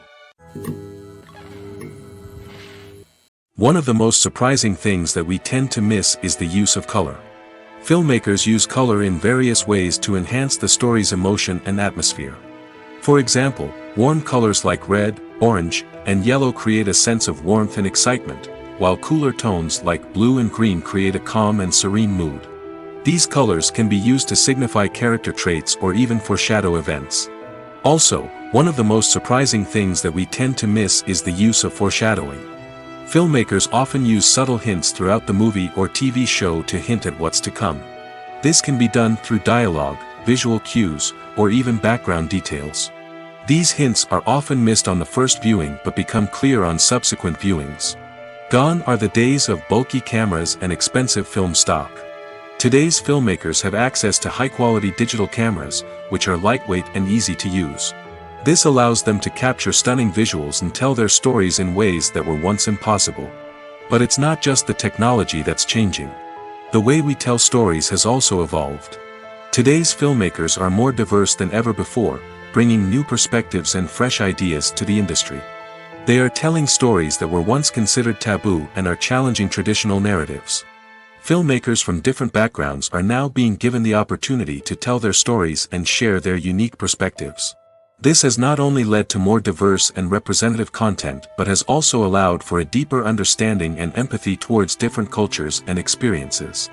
One of the most surprising things that we tend to miss is the use of color. Filmmakers use color in various ways to enhance the story's emotion and atmosphere. For example, warm colors like red, orange, and yellow create a sense of warmth and excitement, while cooler tones like blue and green create a calm and serene mood. These colors can be used to signify character traits or even foreshadow events. Also, one of the most surprising things that we tend to miss is the use of foreshadowing. Filmmakers often use subtle hints throughout the movie or TV show to hint at what's to come. This can be done through dialogue, visual cues, or even background details. These hints are often missed on the first viewing but become clear on subsequent viewings. Gone are the days of bulky cameras and expensive film stock. Today's filmmakers have access to high-quality digital cameras, which are lightweight and easy to use. This allows them to capture stunning visuals and tell their stories in ways that were once impossible. But it's not just the technology that's changing. The way we tell stories has also evolved. Today's filmmakers are more diverse than ever before, bringing new perspectives and fresh ideas to the industry. They are telling stories that were once considered taboo and are challenging traditional narratives. Filmmakers from different backgrounds are now being given the opportunity to tell their stories and share their unique perspectives. This has not only led to more diverse and representative content but has also allowed for a deeper understanding and empathy towards different cultures and experiences.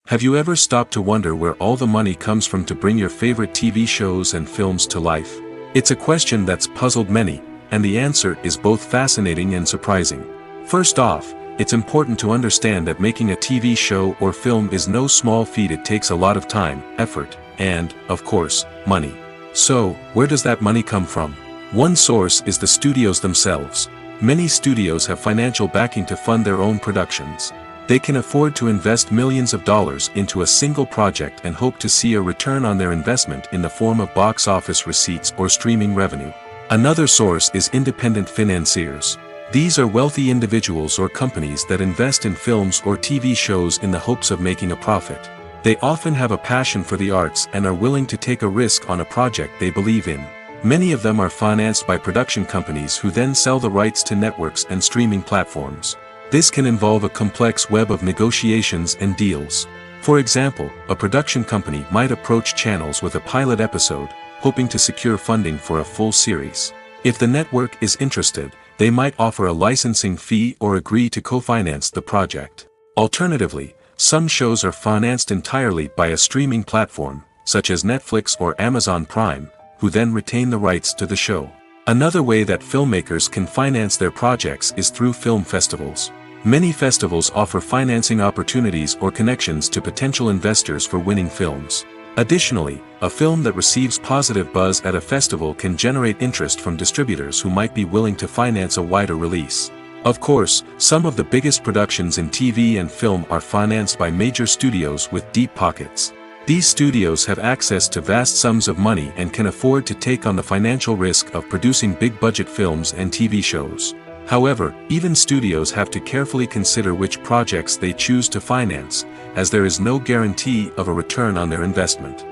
Have you ever stopped to wonder where all the money comes from to bring your favorite TV shows and films to life? It's a question that's puzzled many, and the answer is both fascinating and surprising. First off, it's important to understand that making a TV show or film is no small feat. It takes a lot of time, effort, and, of course, money. So, where does that money come from? One source is the studios themselves. Many studios have financial backing to fund their own productions. They can afford to invest millions of dollars into a single project and hope to see a return on their investment in the form of box office receipts or streaming revenue. Another source is independent financiers. These are wealthy individuals or companies that invest in films or TV shows in the hopes of making a profit. They often have a passion for the arts and are willing to take a risk on a project they believe in. Many of them are financed by production companies who then sell the rights to networks and streaming platforms. This can involve a complex web of negotiations and deals. For example, a production company might approach channels with a pilot episode, hoping to secure funding for a full series. If the network is interested, they might offer a licensing fee or agree to co-finance the project. Alternatively, some shows are financed entirely by a streaming platform, such as Netflix or Amazon Prime, who then retain the rights to the show. Another way that filmmakers can finance their projects is through film festivals. Many festivals offer financing opportunities or connections to potential investors for winning films. Additionally, a film that receives positive buzz at a festival can generate interest from distributors who might be willing to finance a wider release. Of course, some of the biggest productions in TV and film are financed by major studios with deep pockets. These studios have access to vast sums of money and can afford to take on the financial risk of producing big-budget films and TV shows. However, even studios have to carefully consider which projects they choose to finance, as there is no guarantee of a return on their investment.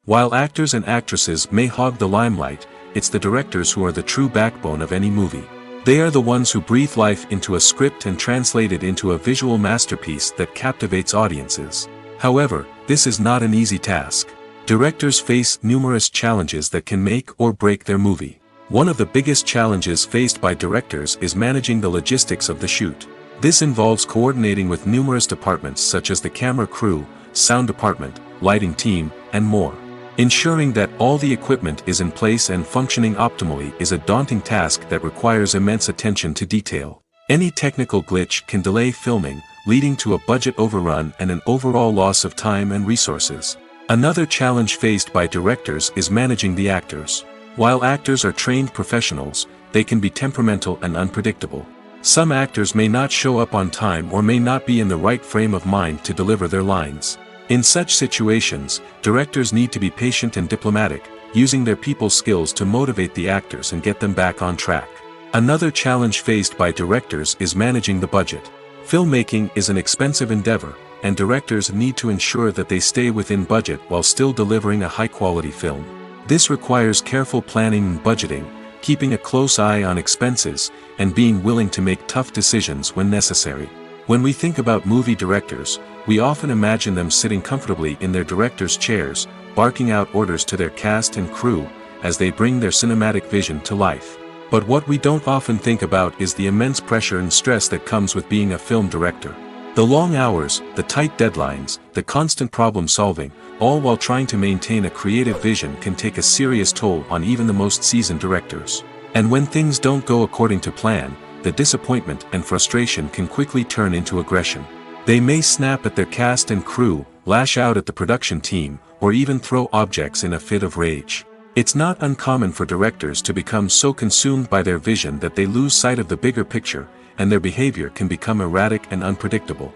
While actors and actresses may hog the limelight, it's the directors who are the true backbone of any movie. They are the ones who breathe life into a script and translate it into a visual masterpiece that captivates audiences. However, this is not an easy task. Directors face numerous challenges that can make or break their movie. One of the biggest challenges faced by directors is managing the logistics of the shoot. This involves coordinating with numerous departments such as the camera crew, sound department, lighting team, and more. Ensuring that all the equipment is in place and functioning optimally is a daunting task that requires immense attention to detail. Any technical glitch can delay filming, leading to a budget overrun and an overall loss of time and resources. Another challenge faced by directors is managing the actors. While actors are trained professionals, they can be temperamental and unpredictable. Some actors may not show up on time or may not be in the right frame of mind to deliver their lines. In such situations, directors need to be patient and diplomatic, using their people skills to motivate the actors and get them back on track. Another challenge faced by directors is managing the budget. Filmmaking is an expensive endeavor, and directors need to ensure that they stay within budget while still delivering a high-quality film. This requires careful planning and budgeting, keeping a close eye on expenses, and being willing to make tough decisions when necessary. When we think about movie directors, we often imagine them sitting comfortably in their director's chairs, barking out orders to their cast and crew, as they bring their cinematic vision to life. But what we don't often think about is the immense pressure and stress that comes with being a film director. The long hours, the tight deadlines, the constant problem solving, all while trying to maintain a creative vision can take a serious toll on even the most seasoned directors. And when things don't go according to plan, the disappointment and frustration can quickly turn into aggression. They may snap at their cast and crew, lash out at the production team, or even throw objects in a fit of rage. It's not uncommon for directors to become so consumed by their vision that they lose sight of the bigger picture, and their behavior can become erratic and unpredictable.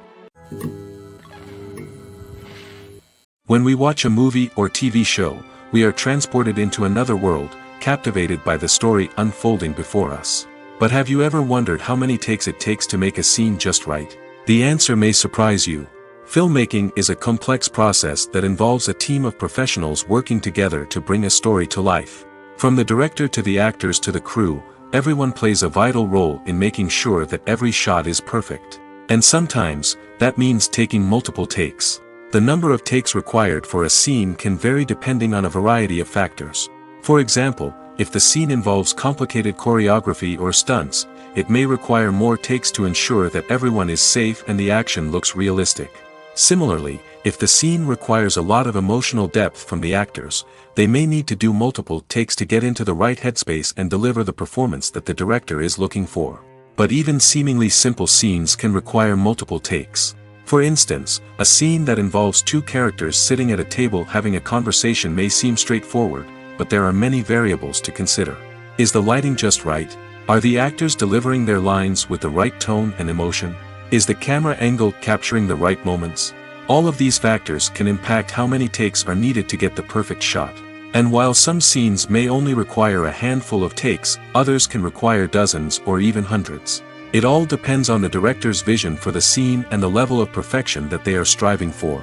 When we watch a movie or TV show, we are transported into another world, captivated by the story unfolding before us. But have you ever wondered how many takes it takes to make a scene just right? The answer may surprise you. Filmmaking is a complex process that involves a team of professionals working together to bring a story to life. From the director to the actors to the crew, everyone plays a vital role in making sure that every shot is perfect. And sometimes, that means taking multiple takes. The number of takes required for a scene can vary depending on a variety of factors. For example, if the scene involves complicated choreography or stunts, it may require more takes to ensure that everyone is safe and the action looks realistic. Similarly, if the scene requires a lot of emotional depth from the actors, they may need to do multiple takes to get into the right headspace and deliver the performance that the director is looking for. But even seemingly simple scenes can require multiple takes. For instance, a scene that involves two characters sitting at a table having a conversation may seem straightforward, but there are many variables to consider. Is the lighting just right? Are the actors delivering their lines with the right tone and emotion? Is the camera angle capturing the right moments? All of these factors can impact how many takes are needed to get the perfect shot. And while some scenes may only require a handful of takes, others can require dozens or even hundreds. It all depends on the director's vision for the scene and the level of perfection that they are striving for.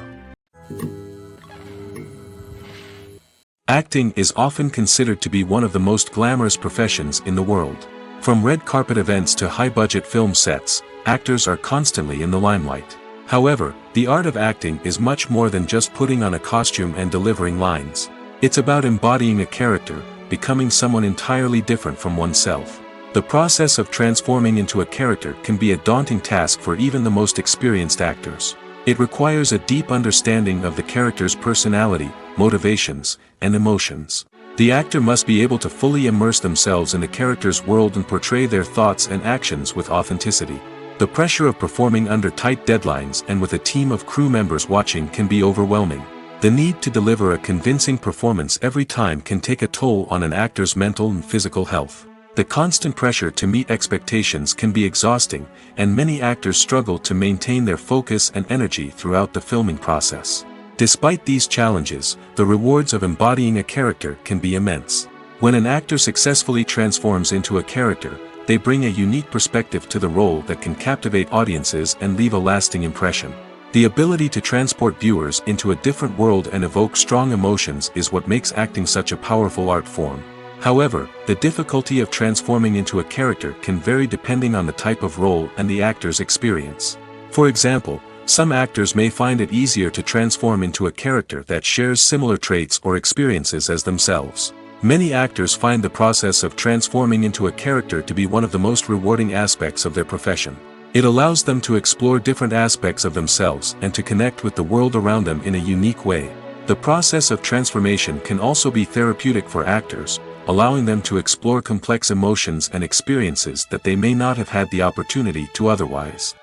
Acting is often considered to be one of the most glamorous professions in the world. From red carpet events to high-budget film sets, actors are constantly in the limelight. However, the art of acting is much more than just putting on a costume and delivering lines. It's about embodying a character, becoming someone entirely different from oneself. The process of transforming into a character can be a daunting task for even the most experienced actors. It requires a deep understanding of the character's personality, motivations, and emotions. The actor must be able to fully immerse themselves in the character's world and portray their thoughts and actions with authenticity. The pressure of performing under tight deadlines and with a team of crew members watching can be overwhelming. The need to deliver a convincing performance every time can take a toll on an actor's mental and physical health. The constant pressure to meet expectations can be exhausting, and many actors struggle to maintain their focus and energy throughout the filming process. Despite these challenges, the rewards of embodying a character can be immense. When an actor successfully transforms into a character, they bring a unique perspective to the role that can captivate audiences and leave a lasting impression. The ability to transport viewers into a different world and evoke strong emotions is what makes acting such a powerful art form. However, the difficulty of transforming into a character can vary depending on the type of role and the actor's experience. For example, some actors may find it easier to transform into a character that shares similar traits or experiences as themselves. Many actors find the process of transforming into a character to be one of the most rewarding aspects of their profession. It allows them to explore different aspects of themselves and to connect with the world around them in a unique way. The process of transformation can also be therapeutic for actors, allowing them to explore complex emotions and experiences that they may not have had the opportunity to otherwise.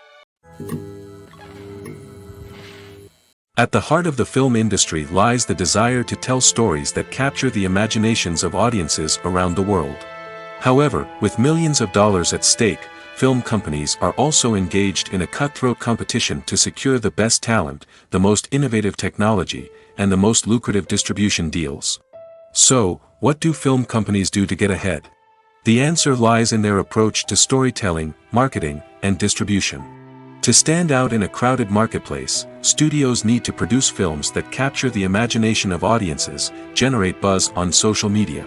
At the heart of the film industry lies the desire to tell stories that capture the imaginations of audiences around the world. However, with millions of dollars at stake, film companies are also engaged in a cutthroat competition to secure the best talent, the most innovative technology, and the most lucrative distribution deals. So, what do film companies do to get ahead? The answer lies in their approach to storytelling, marketing, and distribution. To stand out in a crowded marketplace, studios need to produce films that capture the imagination of audiences, generate buzz on social media.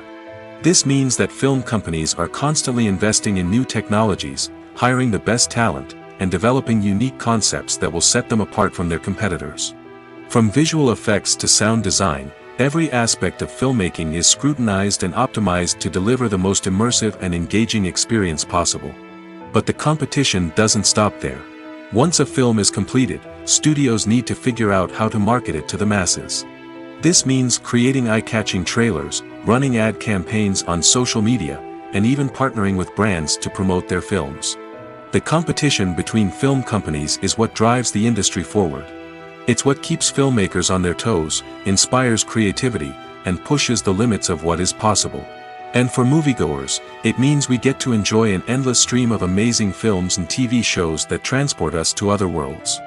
This means that film companies are constantly investing in new technologies, hiring the best talent, and developing unique concepts that will set them apart from their competitors. From visual effects to sound design, every aspect of filmmaking is scrutinized and optimized to deliver the most immersive and engaging experience possible. But the competition doesn't stop there. Once a film is completed, studios need to figure out how to market it to the masses. This means creating eye-catching trailers, running ad campaigns on social media, and even partnering with brands to promote their films. The competition between film companies is what drives the industry forward. It's what keeps filmmakers on their toes, inspires creativity, and pushes the limits of what is possible. And for moviegoers, it means we get to enjoy an endless stream of amazing films and TV shows that transport us to other worlds.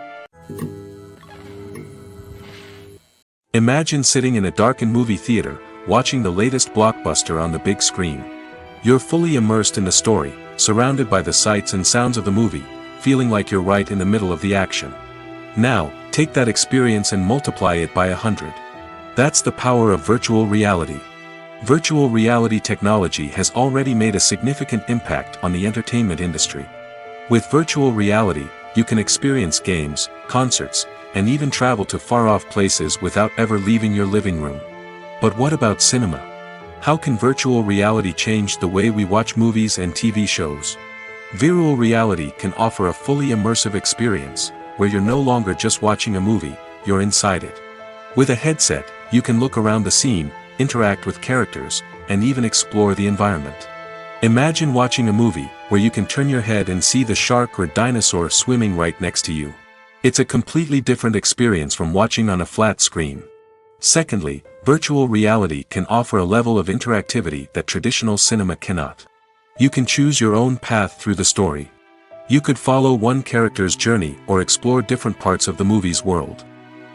Imagine sitting in a darkened movie theater, watching the latest blockbuster on the big screen. You're fully immersed in the story, surrounded by the sights and sounds of the movie, feeling like you're right in the middle of the action. Now, take that experience and multiply it by 100. That's the power of virtual reality. Virtual reality technology has already made a significant impact on the entertainment industry. With virtual reality, you can experience games, concerts, and even travel to far-off places without ever leaving your living room. But what about cinema? How can virtual reality change the way we watch movies and TV shows? Virtual reality can offer a fully immersive experience, where you're no longer just watching a movie, you're inside it. With a headset, you can look around the scene, interact with characters, and even explore the environment. Imagine watching a movie where you can turn your head and see the shark or dinosaur swimming right next to you. It's a completely different experience from watching on a flat screen. Secondly, virtual reality can offer a level of interactivity that traditional cinema cannot. You can choose your own path through the story. You could follow one character's journey or explore different parts of the movie's world.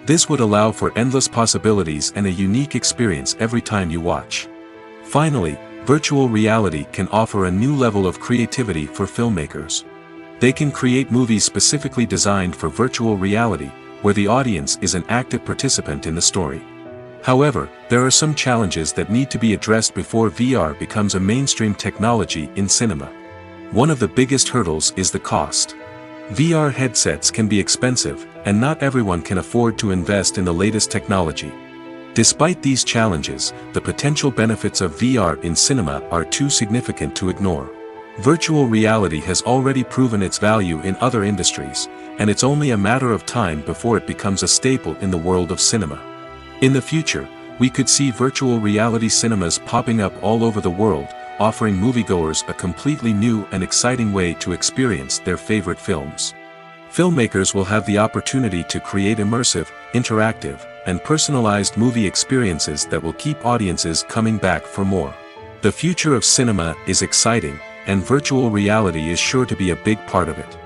This would allow for endless possibilities and a unique experience every time you watch. Finally, virtual reality can offer a new level of creativity for filmmakers. They can create movies specifically designed for virtual reality, where the audience is an active participant in the story. However, there are some challenges that need to be addressed before VR becomes a mainstream technology in cinema. One of the biggest hurdles is the cost. VR headsets can be expensive, and not everyone can afford to invest in the latest technology. Despite these challenges, the potential benefits of VR in cinema are too significant to ignore. Virtual reality has already proven its value in other industries, and it's only a matter of time before it becomes a staple in the world of cinema. In the future, we could see virtual reality cinemas popping up all over the world, offering moviegoers a completely new and exciting way to experience their favorite films. Filmmakers will have the opportunity to create immersive, interactive, and personalized movie experiences that will keep audiences coming back for more. The future of cinema is exciting, and virtual reality is sure to be a big part of it.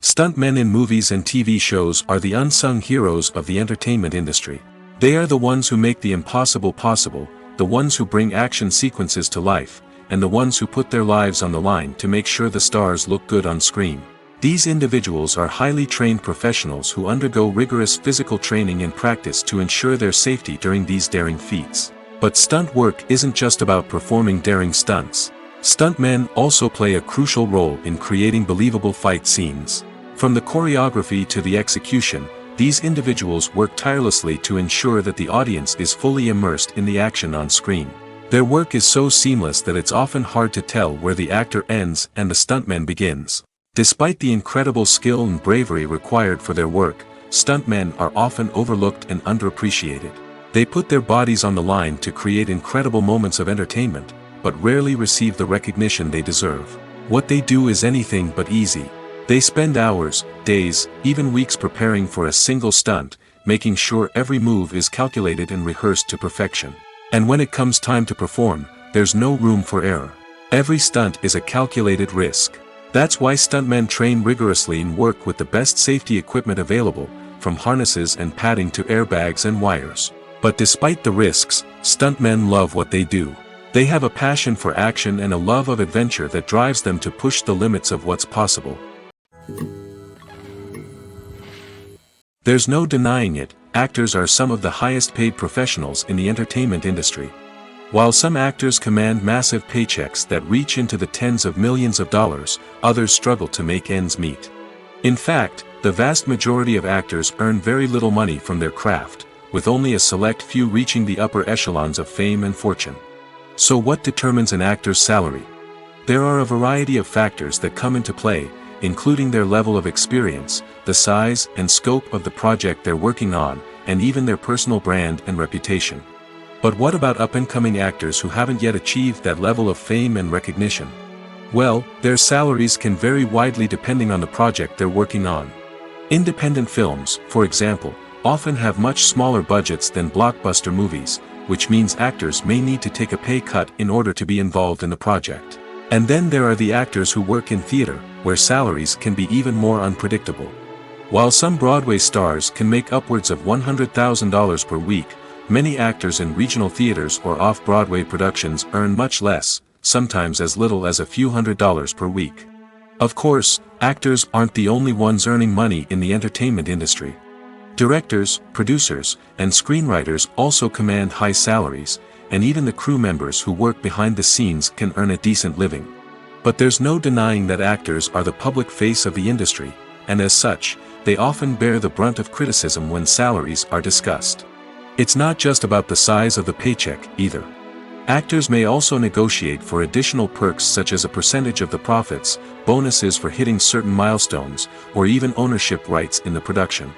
Stuntmen in movies and TV shows are the unsung heroes of the entertainment industry. They are the ones who make the impossible possible, the ones who bring action sequences to life, and the ones who put their lives on the line to make sure the stars look good on screen. These individuals are highly trained professionals who undergo rigorous physical training and practice to ensure their safety during these daring feats. But stunt work isn't just about performing daring stunts. Stuntmen also play a crucial role in creating believable fight scenes. From the choreography to the execution, these individuals work tirelessly to ensure that the audience is fully immersed in the action on screen. Their work is so seamless that it's often hard to tell where the actor ends and the stuntman begins. Despite the incredible skill and bravery required for their work, stuntmen are often overlooked and underappreciated. They put their bodies on the line to create incredible moments of entertainment, but rarely receive the recognition they deserve. What they do is anything but easy. They spend hours, days, even weeks preparing for a single stunt, making sure every move is calculated and rehearsed to perfection. And when it comes time to perform, there's no room for error. Every stunt is a calculated risk. That's why stuntmen train rigorously and work with the best safety equipment available, from harnesses and padding to airbags and wires. But despite the risks, stuntmen love what they do. They have a passion for action and a love of adventure that drives them to push the limits of what's possible. There's no denying it, actors are some of the highest paid professionals in the entertainment industry. While some actors command massive paychecks that reach into the tens of millions of dollars, others struggle to make ends meet. In fact, the vast majority of actors earn very little money from their craft, with only a select few reaching the upper echelons of fame and fortune. So what determines an actor's salary? There are a variety of factors that come into play, including their level of experience, the size and scope of the project they're working on, and even their personal brand and reputation. But what about up-and-coming actors who haven't yet achieved that level of fame and recognition? Well, their salaries can vary widely depending on the project they're working on. Independent films, for example, often have much smaller budgets than blockbuster movies, which means actors may need to take a pay cut in order to be involved in the project. And then there are the actors who work in theater, where salaries can be even more unpredictable. While some Broadway stars can make upwards of $100,000 per week, many actors in regional theaters or off-Broadway productions earn much less, sometimes as little as a few $100s per week. Of course, actors aren't the only ones earning money in the entertainment industry. Directors, producers, and screenwriters also command high salaries, and even the crew members who work behind the scenes can earn a decent living. But there's no denying that actors are the public face of the industry, and as such, they often bear the brunt of criticism when salaries are discussed. It's not just about the size of the paycheck, either. Actors may also negotiate for additional perks such as a percentage of the profits, bonuses for hitting certain milestones, or even ownership rights in the production.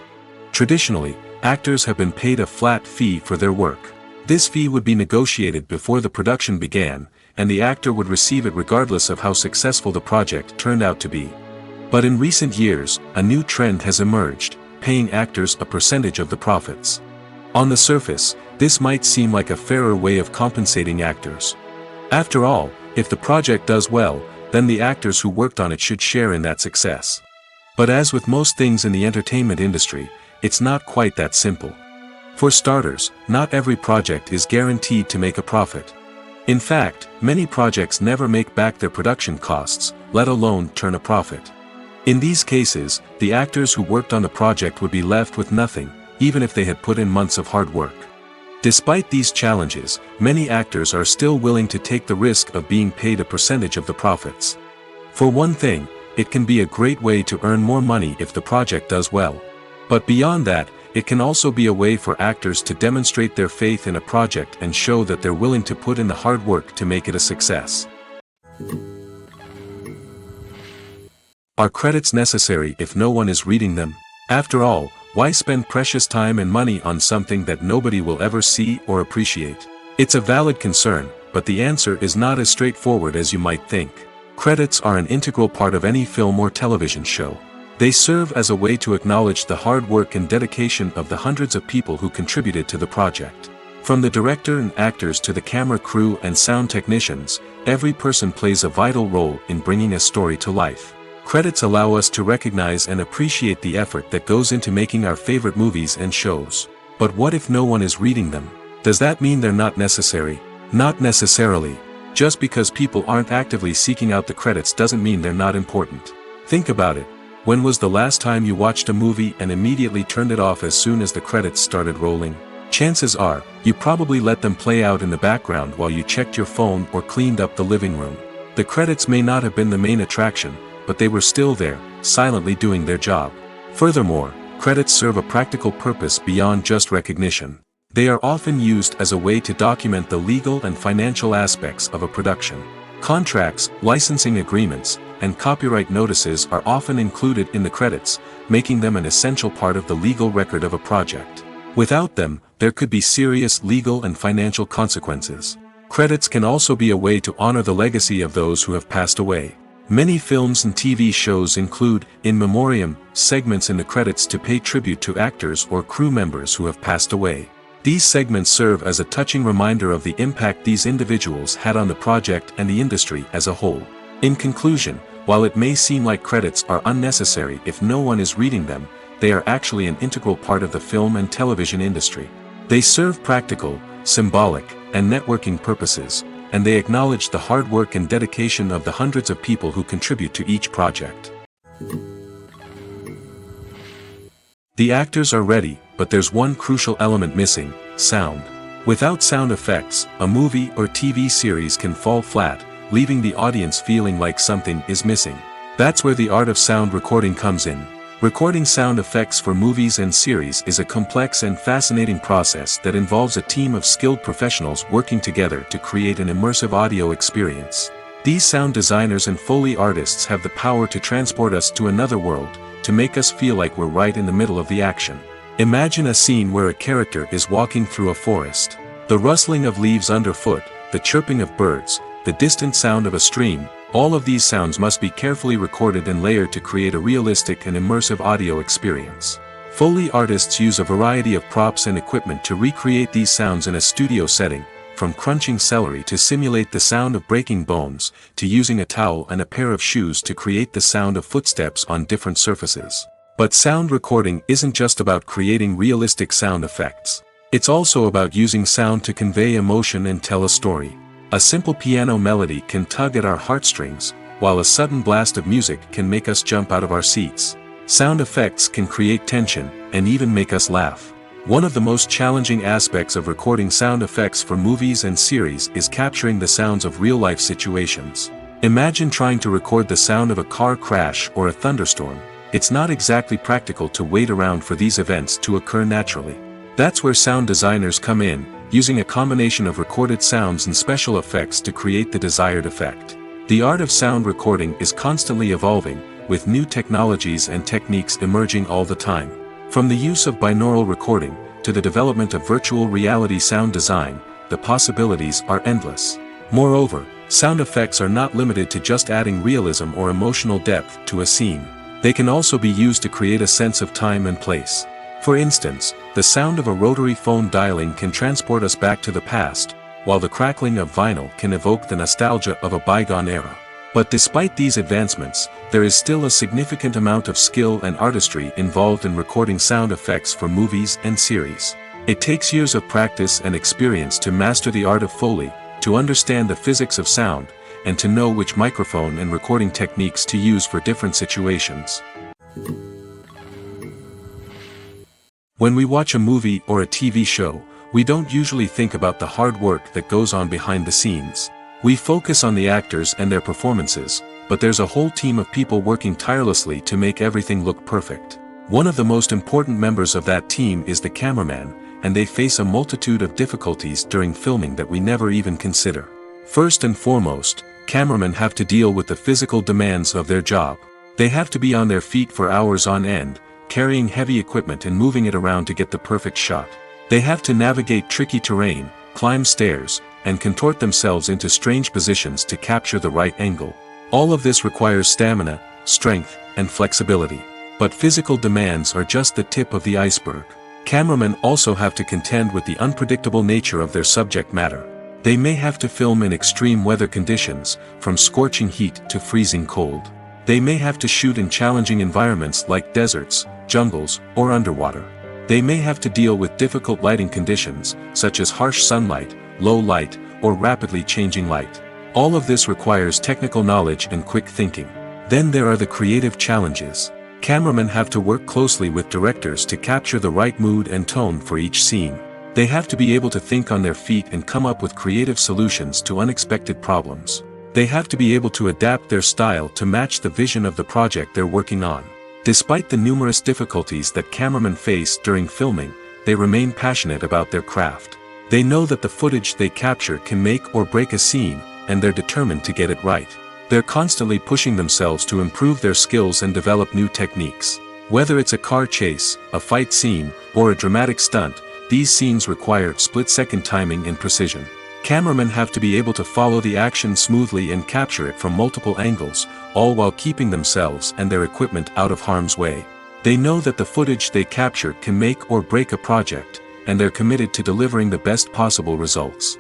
Traditionally, actors have been paid a flat fee for their work. This fee would be negotiated before the production began, and the actor would receive it regardless of how successful the project turned out to be. But in recent years, a new trend has emerged, paying actors a percentage of the profits. On the surface, this might seem like a fairer way of compensating actors. After all, if the project does well, then the actors who worked on it should share in that success. But as with most things in the entertainment industry, it's not quite that simple. For starters, not every project is guaranteed to make a profit. In fact, many projects never make back their production costs, let alone turn a profit. In these cases, the actors who worked on the project would be left with nothing, even if they had put in months of hard work. Despite these challenges, many actors are still willing to take the risk of being paid a percentage of the profits. For one thing, it can be a great way to earn more money if the project does well. But beyond that, it can also be a way for actors to demonstrate their faith in a project and show that they're willing to put in the hard work to make it a success. Are credits necessary if no one is reading them? After all, why spend precious time and money on something that nobody will ever see or appreciate? It's a valid concern, but the answer is not as straightforward as you might think. Credits are an integral part of any film or television show. They serve as a way to acknowledge the hard work and dedication of the hundreds of people who contributed to the project. From the director and actors to the camera crew and sound technicians, every person plays a vital role in bringing a story to life. Credits allow us to recognize and appreciate the effort that goes into making our favorite movies and shows. But what if no one is reading them? Does that mean they're not necessary? Not necessarily. Just because people aren't actively seeking out the credits doesn't mean they're not important. Think about it. When was the last time you watched a movie and immediately turned it off as soon as the credits started rolling? Chances are, you probably let them play out in the background while you checked your phone or cleaned up the living room. The credits may not have been the main attraction, but they were still there, silently doing their job. Furthermore, credits serve a practical purpose beyond just recognition. They are often used as a way to document the legal and financial aspects of a production. Contracts, licensing agreements, and copyright notices are often included in the credits, making them an essential part of the legal record of a project. Without them, there could be serious legal and financial consequences. Credits can also be a way to honor the legacy of those who have passed away. Many films and TV shows include, in memoriam, segments in the credits to pay tribute to actors or crew members who have passed away. These segments serve as a touching reminder of the impact these individuals had on the project and the industry as a whole. In conclusion, while it may seem like credits are unnecessary if no one is reading them, they are actually an integral part of the film and television industry. They serve practical, symbolic, and networking purposes, and they acknowledge the hard work and dedication of the hundreds of people who contribute to each project. The actors are ready, but there's one crucial element missing: sound. Without sound effects, a movie or TV series can fall flat, leaving the audience feeling like something is missing. That's where the art of sound recording comes in. Recording sound effects for movies and series is a complex and fascinating process that involves a team of skilled professionals working together to create an immersive audio experience. These sound designers and Foley artists have the power to transport us to another world, to make us feel like we're right in the middle of the action. Imagine a scene where a character is walking through a forest. The rustling of leaves underfoot, the chirping of birds, the distant sound of a stream, all of these sounds must be carefully recorded and layered to create a realistic and immersive audio experience. Foley artists use a variety of props and equipment to recreate these sounds in a studio setting, from crunching celery to simulate the sound of breaking bones, to using a towel and a pair of shoes to create the sound of footsteps on different surfaces. But sound recording isn't just about creating realistic sound effects. It's also about using sound to convey emotion and tell a story. A simple piano melody can tug at our heartstrings, while a sudden blast of music can make us jump out of our seats. Sound effects can create tension, and even make us laugh. One of the most challenging aspects of recording sound effects for movies and series is capturing the sounds of real-life situations. Imagine trying to record the sound of a car crash or a thunderstorm. It's not exactly practical to wait around for these events to occur naturally. That's where sound designers come in, using a combination of recorded sounds and special effects to create the desired effect. The art of sound recording is constantly evolving, with new technologies and techniques emerging all the time. From the use of binaural recording, to the development of virtual reality sound design, the possibilities are endless. Moreover, sound effects are not limited to just adding realism or emotional depth to a scene. They can also be used to create a sense of time and place. For instance, the sound of a rotary phone dialing can transport us back to the past, while the crackling of vinyl can evoke the nostalgia of a bygone era. But despite these advancements, there is still a significant amount of skill and artistry involved in recording sound effects for movies and series. It takes years of practice and experience to master the art of Foley, to understand the physics of sound, and to know which microphone and recording techniques to use for different situations. When we watch a movie or a TV show, we don't usually think about the hard work that goes on behind the scenes. We focus on the actors and their performances, but there's a whole team of people working tirelessly to make everything look perfect. One of the most important members of that team is the cameraman, and they face a multitude of difficulties during filming that we never even consider. First and foremost, cameramen have to deal with the physical demands of their job. They have to be on their feet for hours on end, carrying heavy equipment and moving it around to get the perfect shot. They have to navigate tricky terrain, climb stairs, and contort themselves into strange positions to capture the right angle. All of this requires stamina, strength, and flexibility. But physical demands are just the tip of the iceberg. Cameramen also have to contend with the unpredictable nature of their subject matter. They may have to film in extreme weather conditions, from scorching heat to freezing cold. They may have to shoot in challenging environments like deserts, jungles, or underwater. They may have to deal with difficult lighting conditions, such as harsh sunlight, low light, or rapidly changing light. All of this requires technical knowledge and quick thinking. Then there are the creative challenges. Cameramen have to work closely with directors to capture the right mood and tone for each scene. They have to be able to think on their feet and come up with creative solutions to unexpected problems. They have to be able to adapt their style to match the vision of the project they're working on. Despite the numerous difficulties that cameramen face during filming, they remain passionate about their craft. They know that the footage they capture can make or break a scene, and they're determined to get it right. They're constantly pushing themselves to improve their skills and develop new techniques. Whether it's a car chase, a fight scene, or a dramatic stunt, these scenes require split-second timing and precision. Cameramen have to be able to follow the action smoothly and capture it from multiple angles, all while keeping themselves and their equipment out of harm's way. They know that the footage they capture can make or break a project, and they're committed to delivering the best possible results.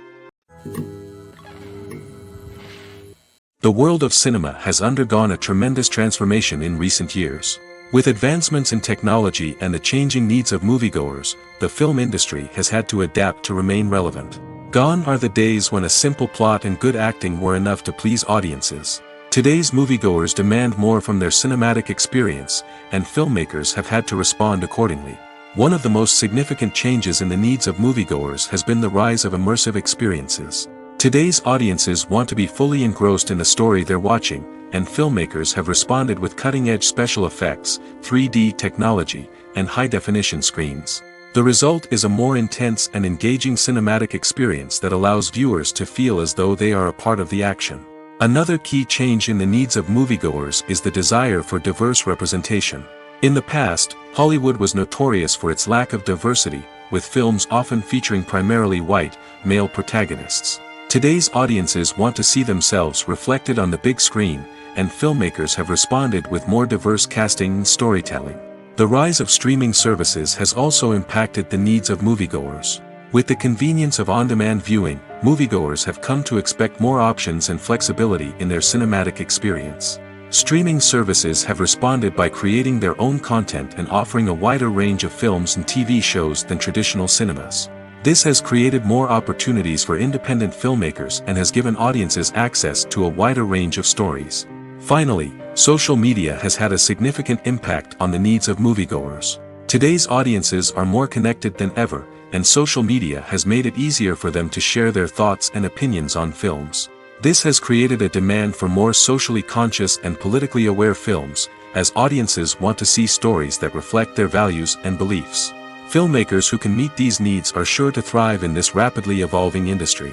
The world of cinema has undergone a tremendous transformation in recent years. With advancements in technology and the changing needs of moviegoers, the film industry has had to adapt to remain relevant. Gone are the days when a simple plot and good acting were enough to please audiences. Today's moviegoers demand more from their cinematic experience, and filmmakers have had to respond accordingly. One of the most significant changes in the needs of moviegoers has been the rise of immersive experiences. Today's audiences want to be fully engrossed in the story they're watching, and filmmakers have responded with cutting-edge special effects, 3D technology, and high-definition screens. The result is a more intense and engaging cinematic experience that allows viewers to feel as though they are a part of the action. Another key change in the needs of moviegoers is the desire for diverse representation. In the past, Hollywood was notorious for its lack of diversity, with films often featuring primarily white, male protagonists. Today's audiences want to see themselves reflected on the big screen, and filmmakers have responded with more diverse casting and storytelling. The rise of streaming services has also impacted the needs of moviegoers. With the convenience of on-demand viewing, moviegoers have come to expect more options and flexibility in their cinematic experience. Streaming services have responded by creating their own content and offering a wider range of films and TV shows than traditional cinemas. This has created more opportunities for independent filmmakers and has given audiences access to a wider range of stories. Finally, social media has had a significant impact on the needs of moviegoers. Today's audiences are more connected than ever, and social media has made it easier for them to share their thoughts and opinions on films. This has created a demand for more socially conscious and politically aware films, as audiences want to see stories that reflect their values and beliefs. Filmmakers who can meet these needs are sure to thrive in this rapidly evolving industry.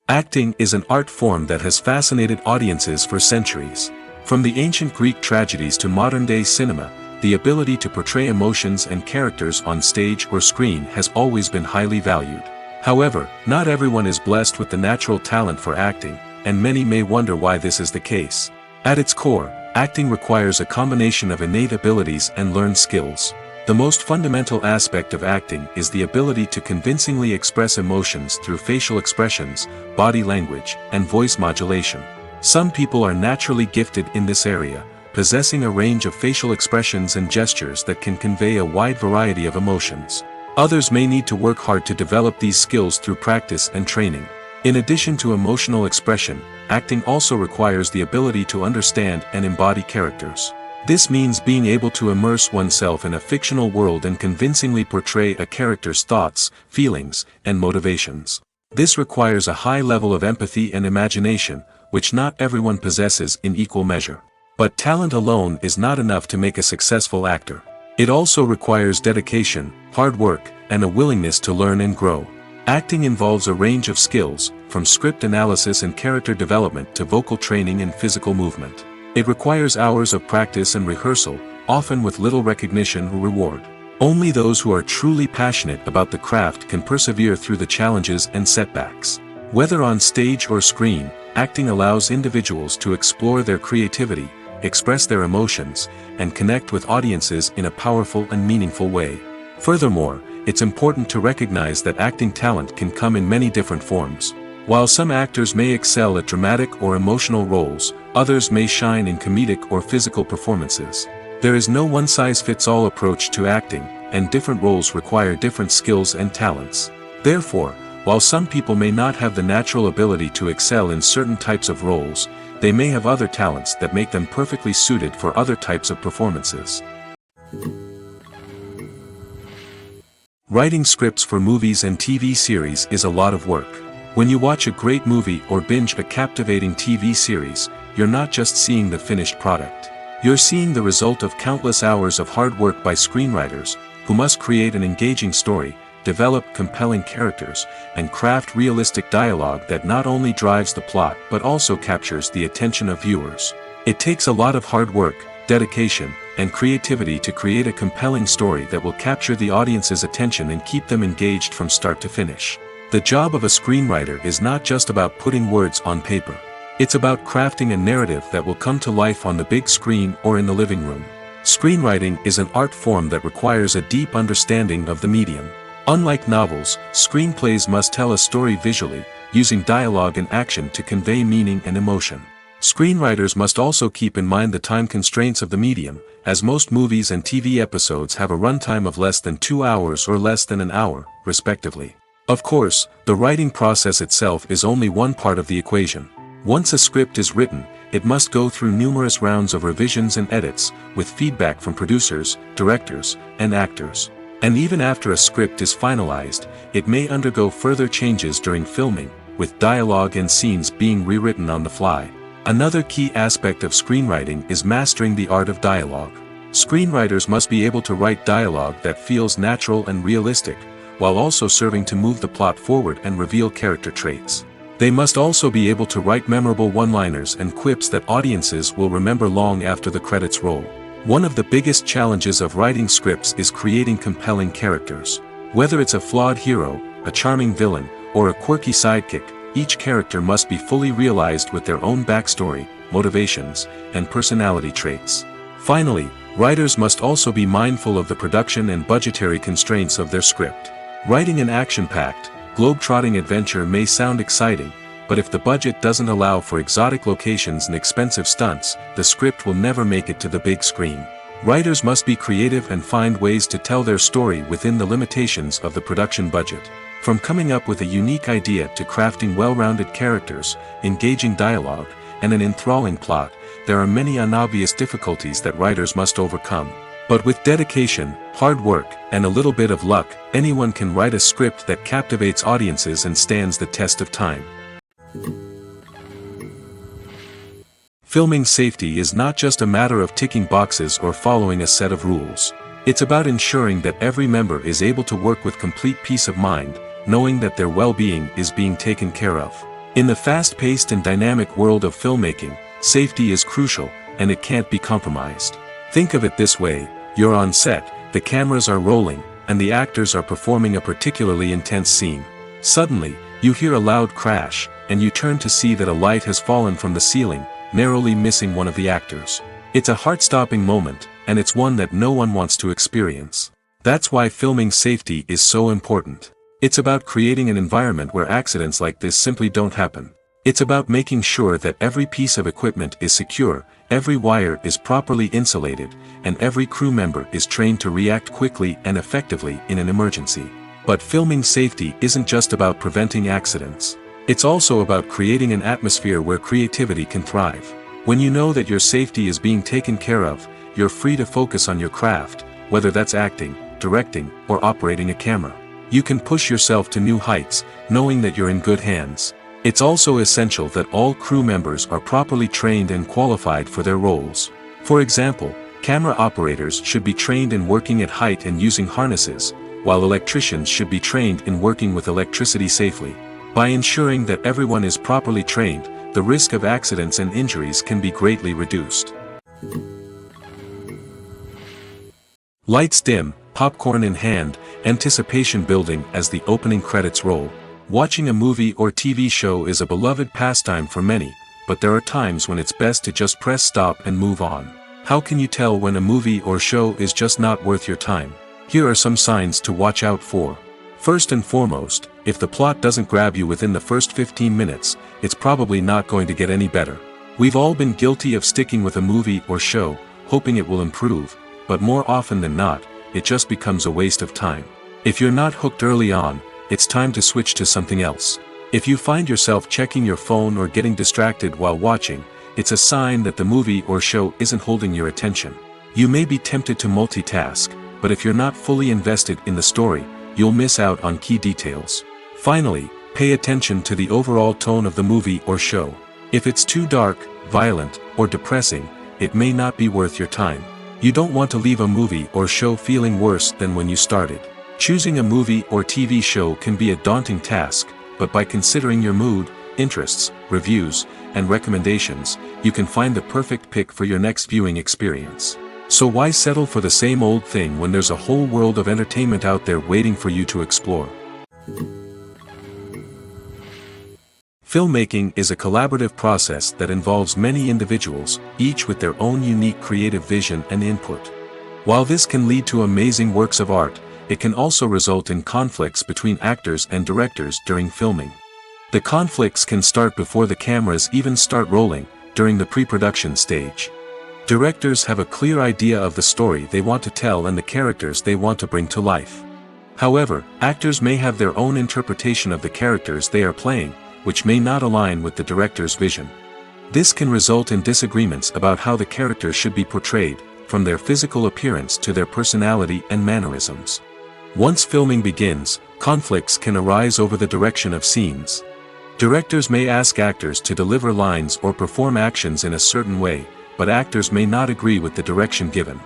Acting is an art form that has fascinated audiences for centuries. From the ancient Greek tragedies to modern-day cinema, the ability to portray emotions and characters on stage or screen has always been highly valued. However, not everyone is blessed with the natural talent for acting, and many may wonder why this is the case. At its core, acting requires a combination of innate abilities and learned skills. The most fundamental aspect of acting is the ability to convincingly express emotions through facial expressions, body language, and voice modulation. Some people are naturally gifted in this area, possessing a range of facial expressions and gestures that can convey a wide variety of emotions. Others may need to work hard to develop these skills through practice and training. In addition to emotional expression, acting also requires the ability to understand and embody characters. This means being able to immerse oneself in a fictional world and convincingly portray a character's thoughts, feelings, and motivations. This requires a high level of empathy and imagination, which not everyone possesses in equal measure. But talent alone is not enough to make a successful actor. It also requires dedication, hard work, and a willingness to learn and grow. Acting involves a range of skills, from script analysis and character development to vocal training and physical movement. It requires hours of practice and rehearsal, often with little recognition or reward. Only those who are truly passionate about the craft can persevere through the challenges and setbacks. Whether on stage or screen, acting allows individuals to explore their creativity, express their emotions, and connect with audiences in a powerful and meaningful way. Furthermore, it's important to recognize that acting talent can come in many different forms. While some actors may excel at dramatic or emotional roles, others may shine in comedic or physical performances. There is no one-size-fits-all approach to acting, and different roles require different skills and talents. Therefore, while some people may not have the natural ability to excel in certain types of roles, they may have other talents that make them perfectly suited for other types of performances. Writing scripts for movies and TV series is a lot of work. When you watch a great movie or binge a captivating TV series, you're not just seeing the finished product. You're seeing the result of countless hours of hard work by screenwriters, who must create an engaging story, develop compelling characters, and craft realistic dialogue that not only drives the plot but also captures the attention of viewers. It takes a lot of hard work, dedication, and creativity to create a compelling story that will capture the audience's attention and keep them engaged from start to finish. The job of a screenwriter is not just about putting words on paper. It's about crafting a narrative that will come to life on the big screen or in the living room. Screenwriting is an art form that requires a deep understanding of the medium. Unlike novels, screenplays must tell a story visually, using dialogue and action to convey meaning and emotion. Screenwriters must also keep in mind the time constraints of the medium, as most movies and TV episodes have a runtime of less than 2 hours or less than an hour, respectively. Of course, the writing process itself is only one part of the equation. Once a script is written, it must go through numerous rounds of revisions and edits, with feedback from producers, directors, and actors. And even after a script is finalized, it may undergo further changes during filming, with dialogue and scenes being rewritten on the fly. Another key aspect of screenwriting is mastering the art of dialogue. Screenwriters must be able to write dialogue that feels natural and realistic, while also serving to move the plot forward and reveal character traits. They must also be able to write memorable one-liners and quips that audiences will remember long after the credits roll. One of the biggest challenges of writing scripts is creating compelling characters. Whether it's a flawed hero, a charming villain, or a quirky sidekick, each character must be fully realized with their own backstory, motivations, and personality traits. Finally, writers must also be mindful of the production and budgetary constraints of their script. Writing an action-packed, globe-trotting adventure may sound exciting, but if the budget doesn't allow for exotic locations and expensive stunts, the script will never make it to the big screen. Writers must be creative and find ways to tell their story within the limitations of the production budget. From coming up with a unique idea to crafting well-rounded characters, engaging dialogue, and an enthralling plot, there are many unobvious difficulties that writers must overcome. But with dedication, hard work, and a little bit of luck, anyone can write a script that captivates audiences and stands the test of time. Filming safety is not just a matter of ticking boxes or following a set of rules. It's about ensuring that every member is able to work with complete peace of mind, knowing that their well-being is being taken care of. In the fast-paced and dynamic world of filmmaking, safety is crucial, and it can't be compromised. Think of it this way: you're on set, the cameras are rolling, and the actors are performing a particularly intense scene. Suddenly, you hear a loud crash, and you turn to see that a light has fallen from the ceiling, narrowly missing one of the actors. It's a heart-stopping moment, and it's one that no one wants to experience. That's why filming safety is so important. It's about creating an environment where accidents like this simply don't happen. It's about making sure that every piece of equipment is secure, every wire is properly insulated, and every crew member is trained to react quickly and effectively in an emergency. But filming safety isn't just about preventing accidents. It's also about creating an atmosphere where creativity can thrive. When you know that your safety is being taken care of, you're free to focus on your craft, whether that's acting, directing, or operating a camera. You can push yourself to new heights, knowing that you're in good hands. It's also essential that all crew members are properly trained and qualified for their roles. For example, camera operators should be trained in working at height and using harnesses, while electricians should be trained in working with electricity safely. By ensuring that everyone is properly trained, the risk of accidents and injuries can be greatly reduced. Lights dim, popcorn in hand, anticipation building as the opening credits roll. Watching a movie or TV show is a beloved pastime for many, but there are times when it's best to just press stop and move on. How can you tell when a movie or show is just not worth your time? Here are some signs to watch out for. First and foremost, if the plot doesn't grab you within the first 15 minutes, it's probably not going to get any better. We've all been guilty of sticking with a movie or show, hoping it will improve, but more often than not, it just becomes a waste of time. If you're not hooked early on, it's time to switch to something else. If you find yourself checking your phone or getting distracted while watching, it's a sign that the movie or show isn't holding your attention. You may be tempted to multitask, but if you're not fully invested in the story, you'll miss out on key details. Finally, pay attention to the overall tone of the movie or show. If it's too dark, violent, or depressing, it may not be worth your time. You don't want to leave a movie or show feeling worse than when you started. Choosing a movie or TV show can be a daunting task, but by considering your mood, interests, reviews, and recommendations, you can find the perfect pick for your next viewing experience. So why settle for the same old thing when there's a whole world of entertainment out there waiting for you to explore? Filmmaking is a collaborative process that involves many individuals, each with their own unique creative vision and input. While this can lead to amazing works of art, it can also result in conflicts between actors and directors during filming. The conflicts can start before the cameras even start rolling, during the pre-production stage. Directors have a clear idea of the story they want to tell and the characters they want to bring to life. However, actors may have their own interpretation of the characters they are playing, which may not align with the director's vision. This can result in disagreements about how the characters should be portrayed, from their physical appearance to their personality and mannerisms. Once filming begins, conflicts can arise over the direction of scenes. Directors may ask actors to deliver lines or perform actions in a certain way, but actors may not agree with the direction given.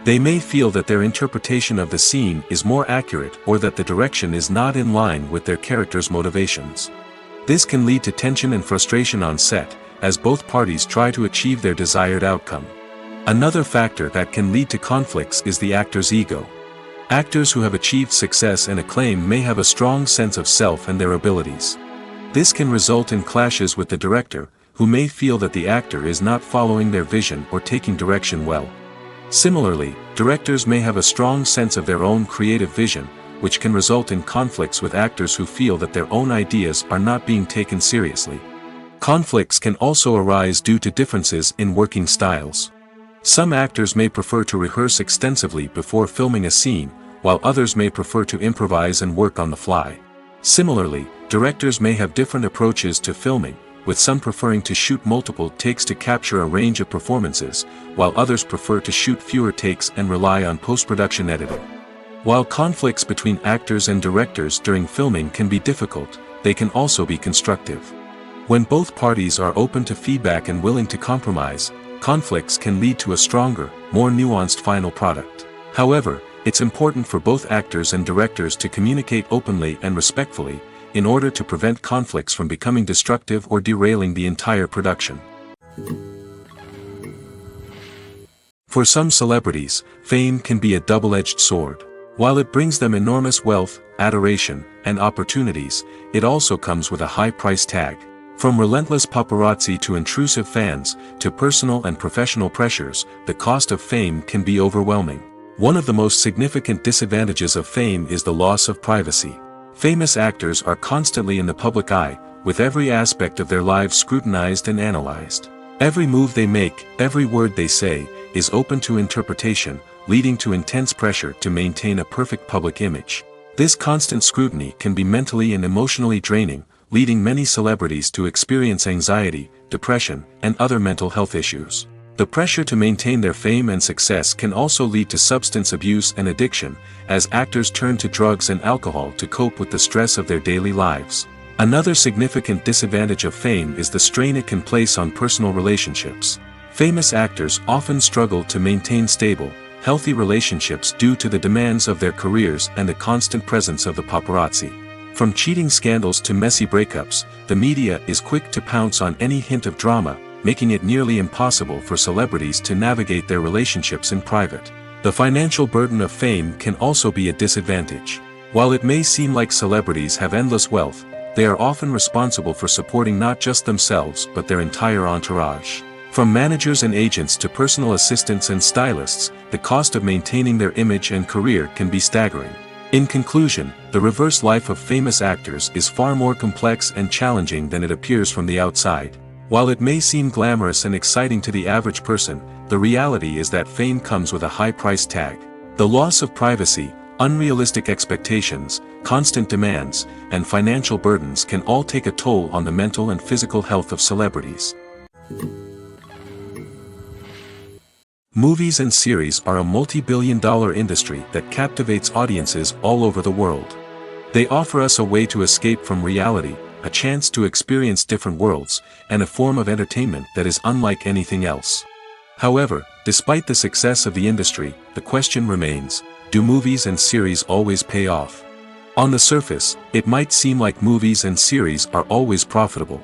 They may feel that their interpretation of the scene is more accurate or that the direction is not in line with their character's motivations. This can lead to tension and frustration on set, as both parties try to achieve their desired outcome. Another factor that can lead to conflicts is the actor's ego. Actors who have achieved success and acclaim may have a strong sense of self and their abilities. This can result in clashes with the director, who may feel that the actor is not following their vision or taking direction well. Similarly, directors may have a strong sense of their own creative vision, which can result in conflicts with actors who feel that their own ideas are not being taken seriously. Conflicts can also arise due to differences in working styles. Some actors may prefer to rehearse extensively before filming a scene, while others may prefer to improvise and work on the fly. Similarly, directors may have different approaches to filming, with some preferring to shoot multiple takes to capture a range of performances, while others prefer to shoot fewer takes and rely on post-production editing. While conflicts between actors and directors during filming can be difficult, they can also be constructive. When both parties are open to feedback and willing to compromise, conflicts can lead to a stronger, more nuanced final product. However, it's important for both actors and directors to communicate openly and respectfully, in order to prevent conflicts from becoming destructive or derailing the entire production. For some celebrities, fame can be a double-edged sword. While it brings them enormous wealth, adoration, and opportunities, it also comes with a high price tag. From relentless paparazzi to intrusive fans, to personal and professional pressures, the cost of fame can be overwhelming. One of the most significant disadvantages of fame is the loss of privacy. Famous actors are constantly in the public eye, with every aspect of their lives scrutinized and analyzed. Every move they make, every word they say, is open to interpretation, leading to intense pressure to maintain a perfect public image. This constant scrutiny can be mentally and emotionally draining, leading many celebrities to experience anxiety, depression, and other mental health issues. The pressure to maintain their fame and success can also lead to substance abuse and addiction, as actors turn to drugs and alcohol to cope with the stress of their daily lives. Another significant disadvantage of fame is the strain it can place on personal relationships. Famous actors often struggle to maintain stable, healthy relationships due to the demands of their careers and the constant presence of the paparazzi. From cheating scandals to messy breakups, the media is quick to pounce on any hint of drama, making it nearly impossible for celebrities to navigate their relationships in private. The financial burden of fame can also be a disadvantage. While it may seem like celebrities have endless wealth, they are often responsible for supporting not just themselves but their entire entourage. From managers and agents to personal assistants and stylists, the cost of maintaining their image and career can be staggering. In conclusion, the reverse life of famous actors is far more complex and challenging than it appears from the outside. While it may seem glamorous and exciting to the average person, the reality is that fame comes with a high price tag. The loss of privacy, unrealistic expectations, constant demands, and financial burdens can all take a toll on the mental and physical health of celebrities. Movies and series are a multi-billion-dollar industry that captivates audiences all over the world. They offer us a way to escape from reality, a chance to experience different worlds, and a form of entertainment that is unlike anything else. However, despite the success of the industry, the question remains, do movies and series always pay off? On the surface, it might seem like movies and series are always profitable.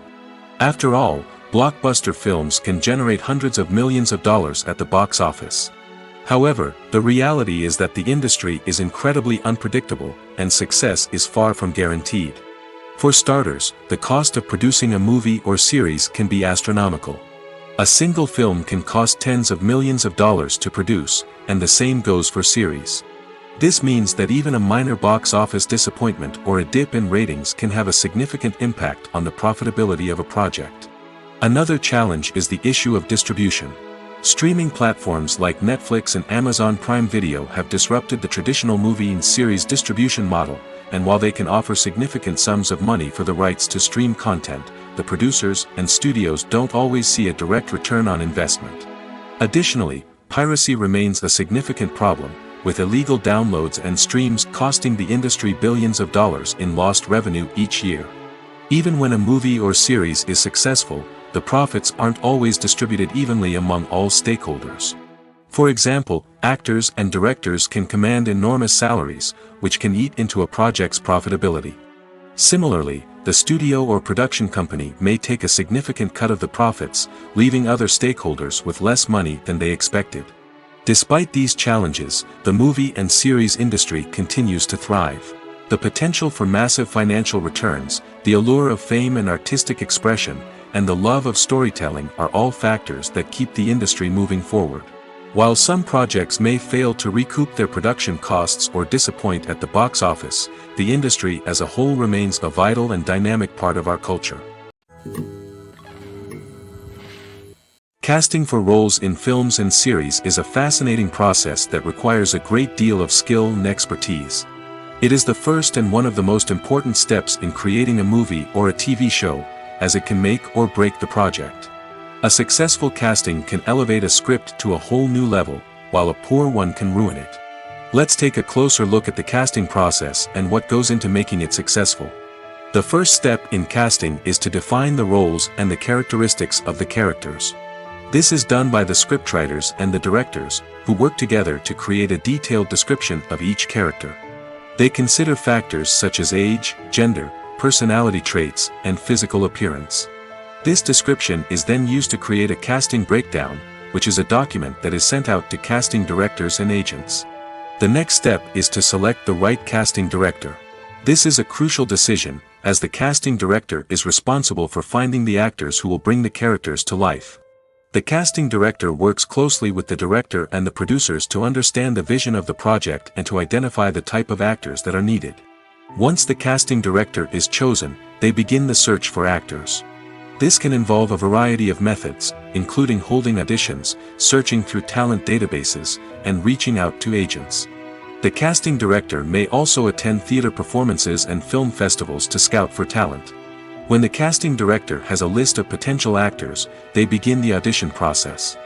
After all, blockbuster films can generate hundreds of millions of dollars at the box office. However, the reality is that the industry is incredibly unpredictable, and success is far from guaranteed. For starters, the cost of producing a movie or series can be astronomical. A single film can cost tens of millions of dollars to produce, and the same goes for series. This means that even a minor box office disappointment or a dip in ratings can have a significant impact on the profitability of a project. Another challenge is the issue of distribution. Streaming platforms like Netflix and Amazon Prime Video have disrupted the traditional movie and series distribution model, and while they can offer significant sums of money for the rights to stream content, the producers and studios don't always see a direct return on investment. Additionally, piracy remains a significant problem, with illegal downloads and streams costing the industry billions of dollars in lost revenue each year. Even when a movie or series is successful, the profits aren't always distributed evenly among all stakeholders. For example, actors and directors can command enormous salaries, which can eat into a project's profitability. Similarly, the studio or production company may take a significant cut of the profits, leaving other stakeholders with less money than they expected. Despite these challenges, the movie and series industry continues to thrive. The potential for massive financial returns, the allure of fame and artistic expression, and the love of storytelling are all factors that keep the industry moving forward. While some projects may fail to recoup their production costs or disappoint at the box office, the industry as a whole remains a vital and dynamic part of our culture. Casting for roles in films and series is a fascinating process that requires a great deal of skill and expertise. It is the first and one of the most important steps in creating a movie or a TV show, as it can make or break the project. A successful casting can elevate a script to a whole new level, while a poor one can ruin it. Let's take a closer look at the casting process and what goes into making it successful. The first step in casting is to define the roles and the characteristics of the characters. This is done by the scriptwriters and the directors, who work together to create a detailed description of each character. They consider factors such as age, gender, personality traits, and physical appearance. This description is then used to create a casting breakdown, which is a document that is sent out to casting directors and agents. The next step is to select the right casting director. This is a crucial decision, as the casting director is responsible for finding the actors who will bring the characters to life. The casting director works closely with the director and the producers to understand the vision of the project and to identify the type of actors that are needed. Once the casting director is chosen, they begin the search for actors. This can involve a variety of methods, including holding auditions, searching through talent databases, and reaching out to agents. The casting director may also attend theater performances and film festivals to scout for talent. When the casting director has a list of potential actors, they begin the audition process.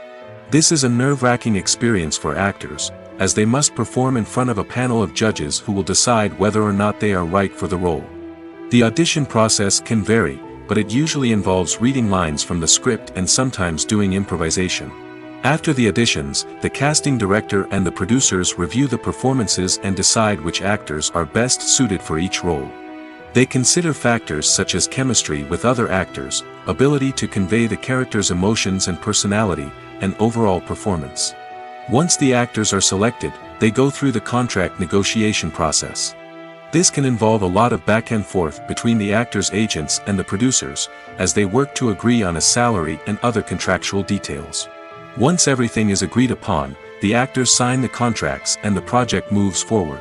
This is a nerve-wracking experience for actors, as they must perform in front of a panel of judges who will decide whether or not they are right for the role. The audition process can vary, but it usually involves reading lines from the script and sometimes doing improvisation. After the auditions, the casting director and the producers review the performances and decide which actors are best suited for each role. They consider factors such as chemistry with other actors, ability to convey the character's emotions and personality, and overall performance. Once the actors are selected, they go through the contract negotiation process. This can involve a lot of back and forth between the actors' agents and the producers, as they work to agree on a salary and other contractual details. Once everything is agreed upon, the actors sign the contracts and the project moves forward.